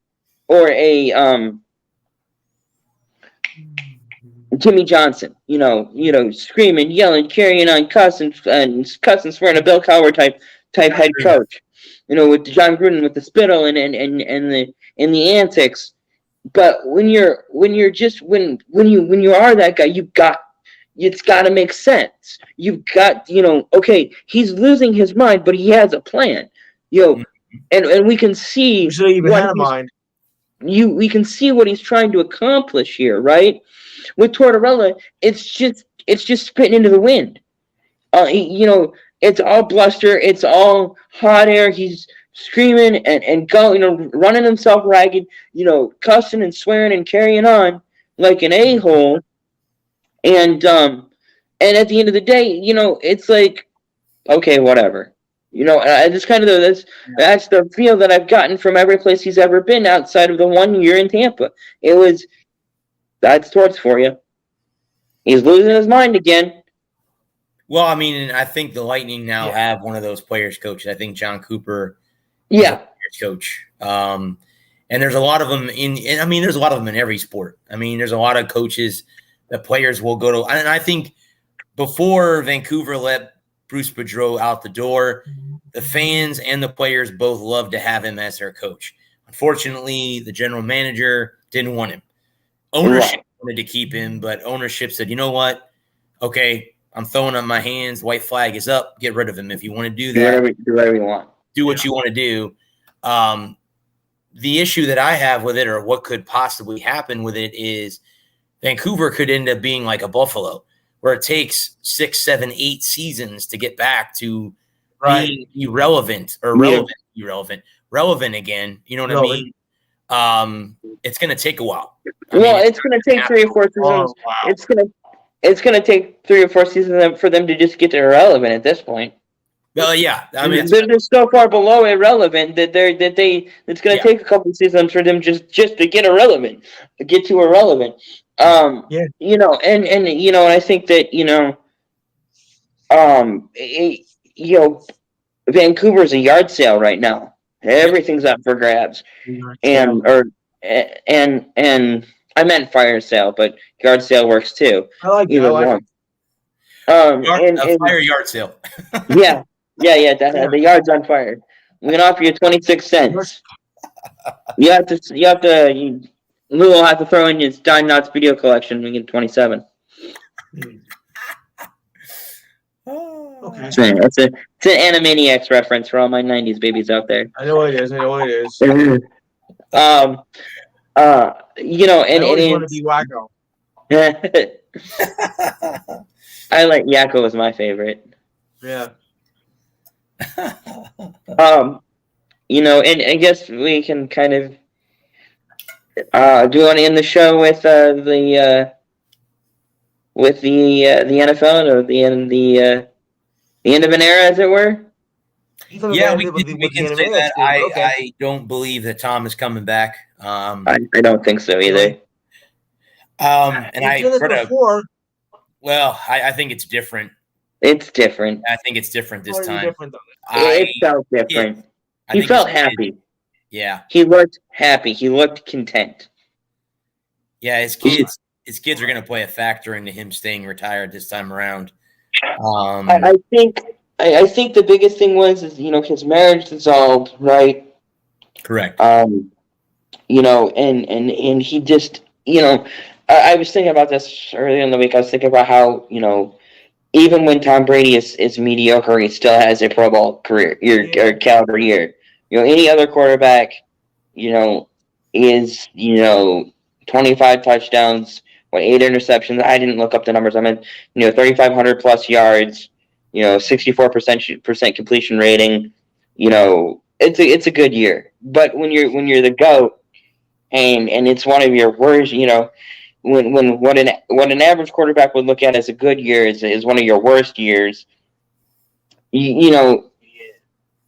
Jimmy Johnson, screaming, yelling, carrying on, cussing, swearing, a Bill Cowher type head coach, with John Gruden with the spittle and the antics. But when you are that guy, it's got to make sense. You've got, okay, he's losing his mind, but he has a plan, and we can see we can see what he's trying to accomplish here, right? With Tortorella, it's just spitting into the wind. It's all bluster, it's all hot air. He's screaming and going, running himself ragged, cussing and swearing and carrying on like an a-hole. And at the end of the day, it's like, okay, whatever. It's kind of that's the feel that I've gotten from every place he's ever been outside of the 1 year in Tampa. That's Torts for you. He's losing his mind again. Well, I mean, I think the Lightning now have one of those players coaches. I think John Cooper, players coach. And there's a lot of them there's a lot of them in every sport. I mean, there's a lot of coaches that players will go to. And I think before Vancouver let Bruce Boudreau out the door, the fans and the players both loved to have him as their coach. Unfortunately, the general manager didn't want him. Ownership wanted to keep him, but ownership said, you know what? Okay, I'm throwing up my hands. White flag is up. Get rid of him. If you want to do that, do whatever you want. Do what you want to do. The issue that I have with it, or what could possibly happen with it, is Vancouver could end up being like a Buffalo, where it takes 6, 7, 8 seasons to get back to being irrelevant or relevant again. You know what I mean? It's going to take a while. It's going to take 3 or 4 seasons. It's going to take 3 or 4 seasons for them to just get to irrelevant at this point. Well, yeah. I mean, they're so far below irrelevant that it's going to take a couple of seasons for them just to get irrelevant, get to irrelevant. You know, and I think that Vancouver's a yard sale right now. Everything's up for grabs, and I meant fire sale, but yard sale works too. I like it. A fire yard sale. Yeah. The yard's on fire. We're gonna offer you 26 cents. Lou will have to throw in his Dine Knots video collection. We get 27. Okay. It's an Animaniacs reference for all my 90s babies out there. I know what it is. And I always want to be Wacko. I like Yakko was my favorite. Yeah. And I guess we can kind of do you want to end the show with the NFL, or the end of an era, as it were? Yeah, we can say that. I don't believe that Tom is coming back. I don't think so either. And I heard before. I think it's different. It's different. I think it's different this time. It felt different. He felt happy. Yeah. He looked happy. He looked content. Yeah, his kids are going to play a factor into him staying retired this time around. I think the biggest thing was his marriage dissolved, right? Correct. And he just I was thinking about this earlier in the week. I was thinking about how even when Tom Brady is mediocre, he still has a Pro Bowl career or caliber year. Any other quarterback, is 25 touchdowns, 8 interceptions. I didn't look up the numbers. I mean, 3,500 plus yards, 64% completion rating. It's a good year. But when you're the GOAT, and it's one of your worst, when what an average quarterback would look at as a good year is one of your worst years.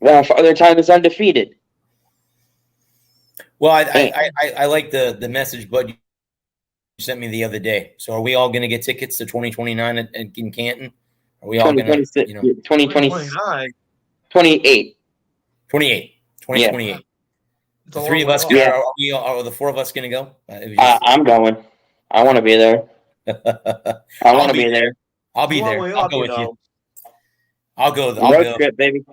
Father Time is undefeated. Well, I like the message, Bud, you sent me the other day. So are we all going to get tickets to 2029 in Canton? Are we all going to, 2029? 28. 2028. The 3 of us, are the 4 of us going to go? I'm going. I want to be there. I want to be there. I'll be there. I'll go with you. I'll go. Road trip, baby.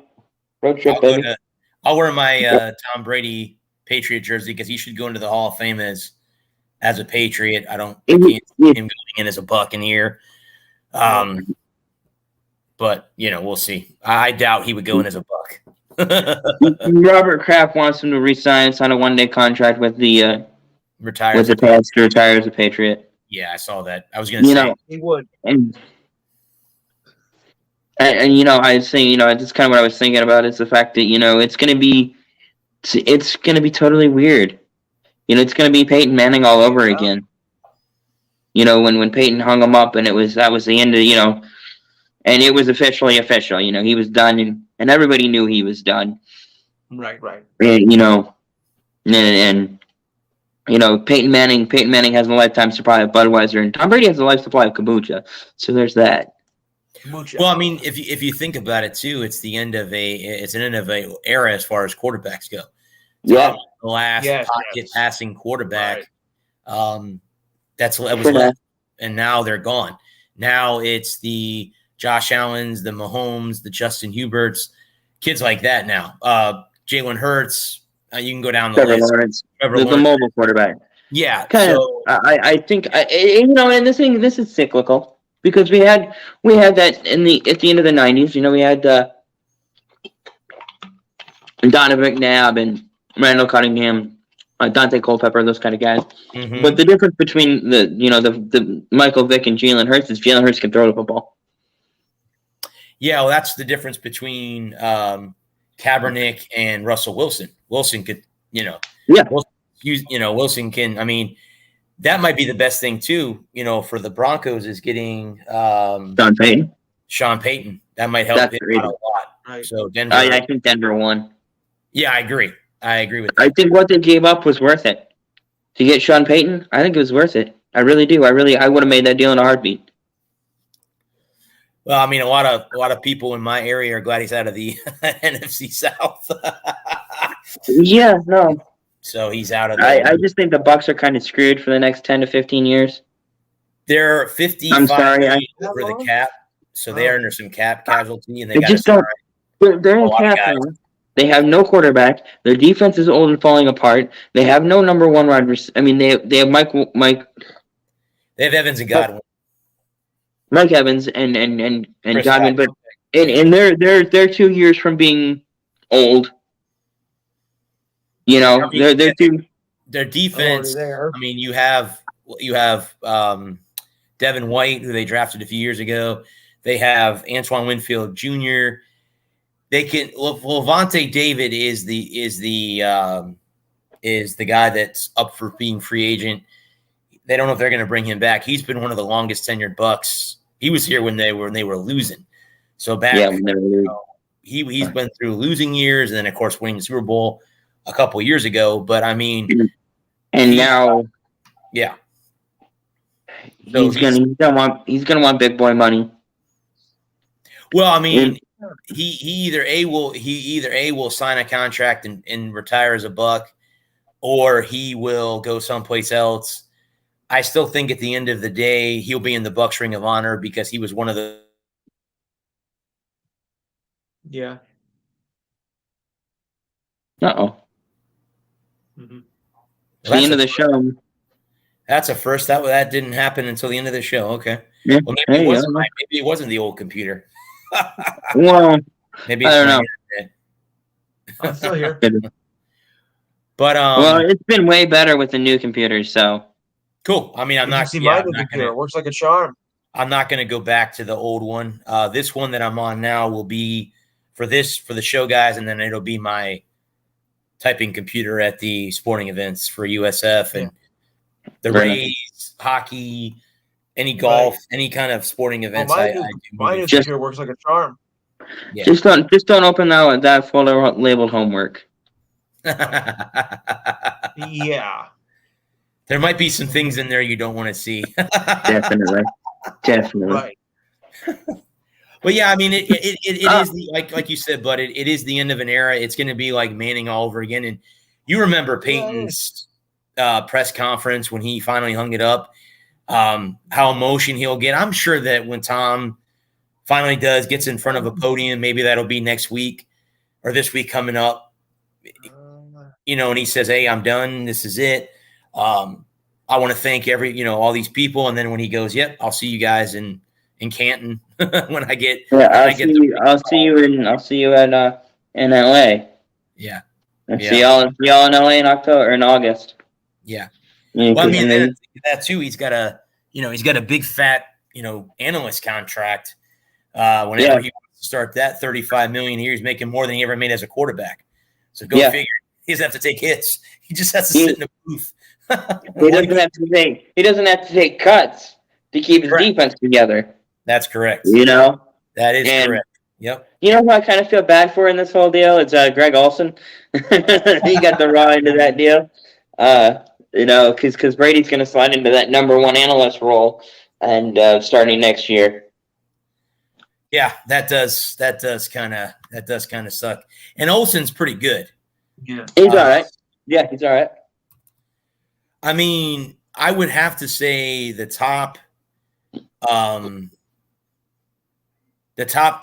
Road trip, baby. I'll wear my Tom Brady Patriot jersey because he should go into the Hall of Fame as a Patriot. I can't see him going in as a Buccaneer. But we'll see. I doubt he would go in as a Buck. Robert Kraft wants him to resign, sign a 1-day contract with the retire to retire as a Patriot. Yeah, I saw that. I was going to say he would. And I was saying, that's kind of what I was thinking about, is the fact that it's going to be totally weird. It's going to be Peyton Manning all over again. When Peyton hung him up, and that was the end of and it was officially official. He was done, and everybody knew he was done. Right. And Peyton Manning has a lifetime supply of Budweiser, and Tom Brady has a life supply of kombucha. So there's that. Well, I mean, if you think about it too, it's an end of a era as far as quarterbacks go. Yeah. the last Yes, pocket yes. passing quarterback. Right. That was left, and now they're gone. Now it's the Josh Allens, the Mahomes, the Justin Huberts, kids like that now. Jalen Hurts, you can go down the Trevor list. Lawrence, Trevor the Lawrence. mobile quarterback. Yeah. Kind of. I think and this is cyclical because we had that at the end of the 90s. We had Donovan McNabb and Randall Cunningham, Dante Culpepper, those kind of guys. Mhm. But the difference between the Michael Vick and Jalen Hurts is Jalen Hurts can throw the football. Yeah, well, that's the difference between Kaepernick and Russell Wilson. Wilson could, Wilson can. I mean, that might be the best thing too. For the Broncos is getting Sean Payton. That might help him out a lot. Right. So Denver. I think Denver won. Yeah, I agree with that. I think what they gave up was worth it to get Sean Payton. I think it was worth it. I really do. I would have made that deal in a heartbeat. Well, I mean, a lot of people in my area are glad he's out of the NFC South. Yeah, no. So he's out of. I just think the Bucs are kind of screwed for the next 10 to 15 years. They're 55 I'm sorry, over the cap, so they're under some cap casualty, and they just don't. They're in cap. They have no quarterback. Their defense is old and falling apart. They have no number one wide receiver. I mean, they have Mike. They have Evans and Godwin. Mike Evans and Godwin, but and they're 2 years from being old. They're too. Their defense. I mean, you have Devin White, who they drafted a few years ago. They have Antoine Winfield Jr. They can. Levante David is the guy that's up for being free agent. They don't know if they're going to bring him back. He's been one of the longest tenured Bucs. He was here when they were losing. So back, he's been through losing years, and then of course winning the Super Bowl a couple years ago. But I mean, and now, yeah, so he's gonna want big boy money. Well, I mean, he either will sign a contract and retire as a Buck, or he will go someplace else. I still think at the end of the day, he'll be in the Bucs Ring of Honor because he was one of the. Yeah. Uh-oh. Mm-hmm. The end of the show. That's a first. That didn't happen until the end of the show. Okay. Yeah. Well, maybe it wasn't the old computer. Well, maybe I don't know. I'm still here. But well, it's been way better with the new computers. So cool. I mean, I'm not. See my new computer. It works like a charm. I'm not going to go back to the old one. This one that I'm on now will be for the show guys, and then it'll be my typing computer at the sporting events for USF and the Rays, hockey, any golf, any kind of sporting events. My new computer works like a charm. Yeah. Just don't open that folder labeled homework. Yeah. There might be some things in there you don't want to see. Definitely. Right. But yeah, I mean, it is like you said, but it is the end of an era. It's going to be like Manning all over again. And you remember Peyton's press conference when he finally hung it up, how emotional he'll get. I'm sure that when Tom finally gets in front of a podium, maybe that'll be next week or this week coming up, and he says, "Hey, I'm done. This is it. I want to thank all these people." And then when he goes, "Yep, I'll see you guys in Canton when I get." I'll see you in LA. Yeah. See y'all in LA in October or in August. Yeah. Well, I mean, that too. He's got a big fat analyst contract. Whenever he start that $35 million a year, he's making more than he ever made as a quarterback. So go figure. He doesn't have to take hits. He just has to sit in a booth. He doesn't have to take cuts to keep his defense together. That's correct. That is correct. Yep. You know who I kind of feel bad for in this whole deal? It's Greg Olsen. He got the raw into that deal. Because Brady's going to slide into that number one analyst role, and starting next year. Yeah, that does kind of suck. And Olsen's pretty good. Yeah. He's all right. Yeah, he's all right. I mean, I would have to say the top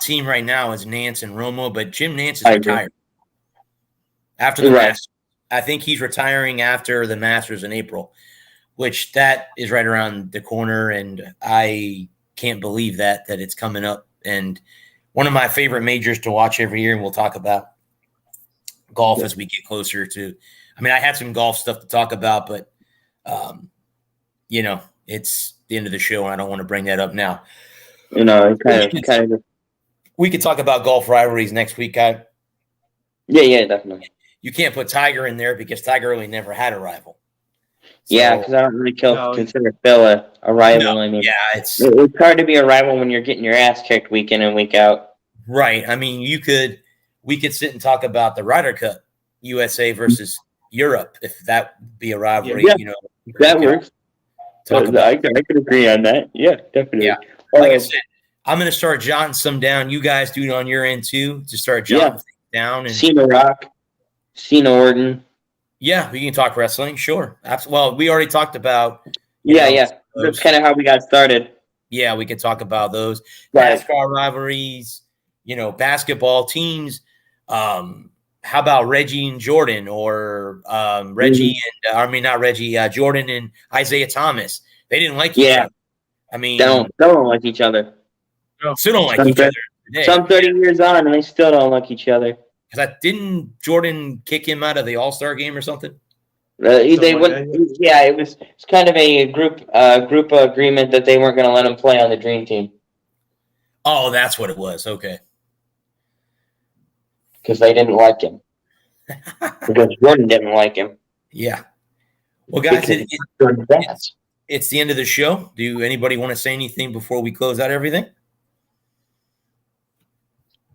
team right now is Nance and Romo, but Jim Nance is retired after the Masters. I think he's retiring after the Masters in April, which that is right around the corner, and I can't believe that it's coming up. And one of my favorite majors to watch every year, and we'll talk about golf as we get closer to. I mean, I had some golf stuff to talk about, but it's the end of the show, and I don't want to bring that up now. Kind of. We could talk about golf rivalries next week, guy. Yeah, definitely. You can't put Tiger in there because Tiger really never had a rival. So, yeah, because I don't really consider Phil a rival. No, I mean, it's hard to be a rival when you're getting your ass kicked week in and week out. Right. I mean, we could sit and talk about the Ryder Cup, USA versus Europe, if that would be a rivalry. Yeah, that works. I could agree on that. Yeah, definitely. Yeah. Like I said, I'm going to start jotting some down. You guys do it on your end too, to start jotting things down. And Cena Rock, Cena Orton. Yeah, we can talk wrestling. Sure. Well, we already talked about. That's kind of how we got started. Yeah, we could talk about those right. NASCAR rivalries. Basketball teams. How about Reggie and Jordan, or Jordan and Isaiah Thomas? They didn't like each other. I mean, don't like each other. Still don't like each other today. Some 30 years on, and they still don't like each other. Because didn't Jordan kick him out of the All-Star game or something? They went. Yeah, it's kind of a group agreement that they weren't going to let him play on the Dream Team. Oh, that's what it was. Okay. Because they didn't like him. Because Jordan didn't like him. Yeah. Well, guys, it's the end of the show. Do anybody want to say anything before we close out everything?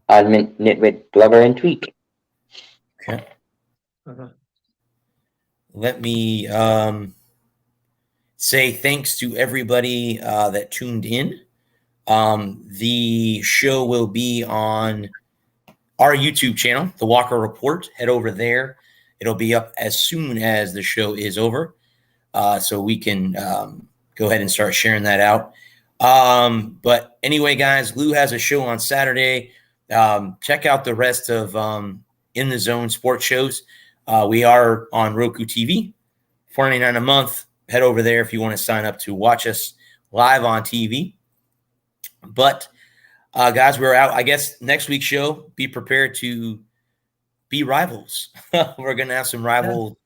I'm Nitwit, Blubber, and Tweak. Okay. Let me say thanks to everybody that tuned in. The show will be on our YouTube channel, The Walker Report. Head over there. It'll be up as soon as the show is over. So we can go ahead and start sharing that out. But anyway, guys, Lou has a show on Saturday. Check out the rest of In the Zone sports shows. We are on Roku TV, $4.99 a month. Head over there if you want to sign up to watch us live on TV. But guys, we're out. I guess next week's show, be prepared to be rivals. We're going to have some rival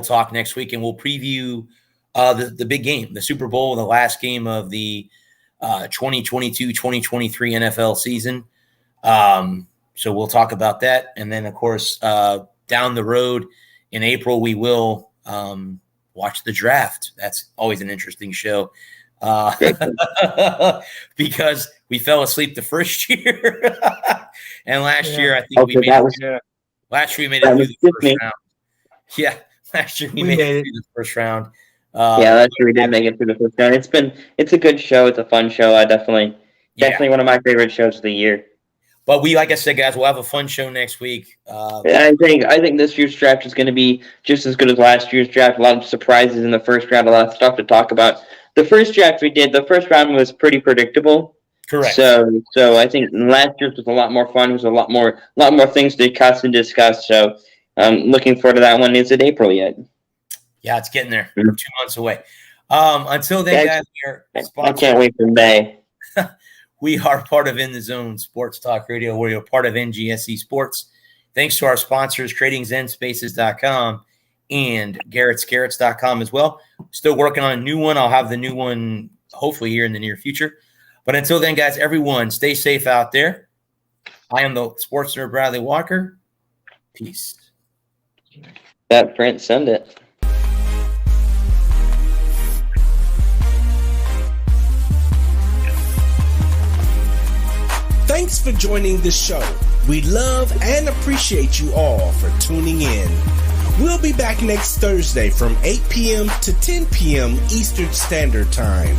talk next week, and we'll preview the big game, the Super Bowl, the last game of the 2022-2023 NFL season. So we'll talk about that. And then, of course, down the road in April, we will watch the draft. That's always an interesting show because we fell asleep the first year. And last year, I think we made it. Last year, we made it through the first round. Yeah, last year we made it through the first round. Last year we did make it through the first round. It's a good show. It's a fun show. I definitely one of my favorite shows of the year. But like I said, guys, we'll have a fun show next week. I think this year's draft is going to be just as good as last year's draft. A lot of surprises in the first round. A lot of stuff to talk about. The first draft we did, the first round was pretty predictable. Correct. So I think last year's was a lot more fun. It was a lot more things to discuss. So I'm looking forward to that one. Is it April yet? Yeah, it's getting there. We're 2 months away. Until then, guys, we are sponsored. I can't wait for May. We are part of In the Zone Sports Talk Radio. We're part of NGSC Sports. Thanks to our sponsors, TradingZenSpaces.com and Garrett'sCarrots.com as well. Still working on a new one. I'll have the new one hopefully here in the near future. But until then, guys, everyone, stay safe out there. I am the sports nerd, Bradley Walker. Peace. That print, send it. Thanks for joining the show. We love and appreciate you all for tuning in. We'll be back next Thursday from 8 p.m. to 10 p.m. Eastern Standard Time.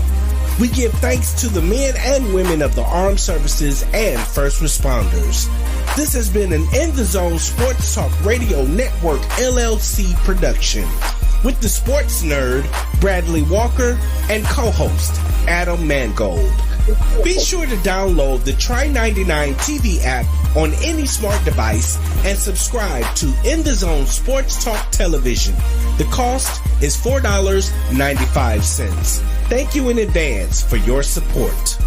We give thanks to the men and women of the armed services and first responders. This has been an In the Zone Sports Talk Radio Network LLC production with the sports nerd Bradley Walker and co-host Adam Mangold. Be sure to download the Try99 TV app on any smart device and subscribe to In the Zone Sports Talk Television. The cost is $4.95. Thank you in advance for your support.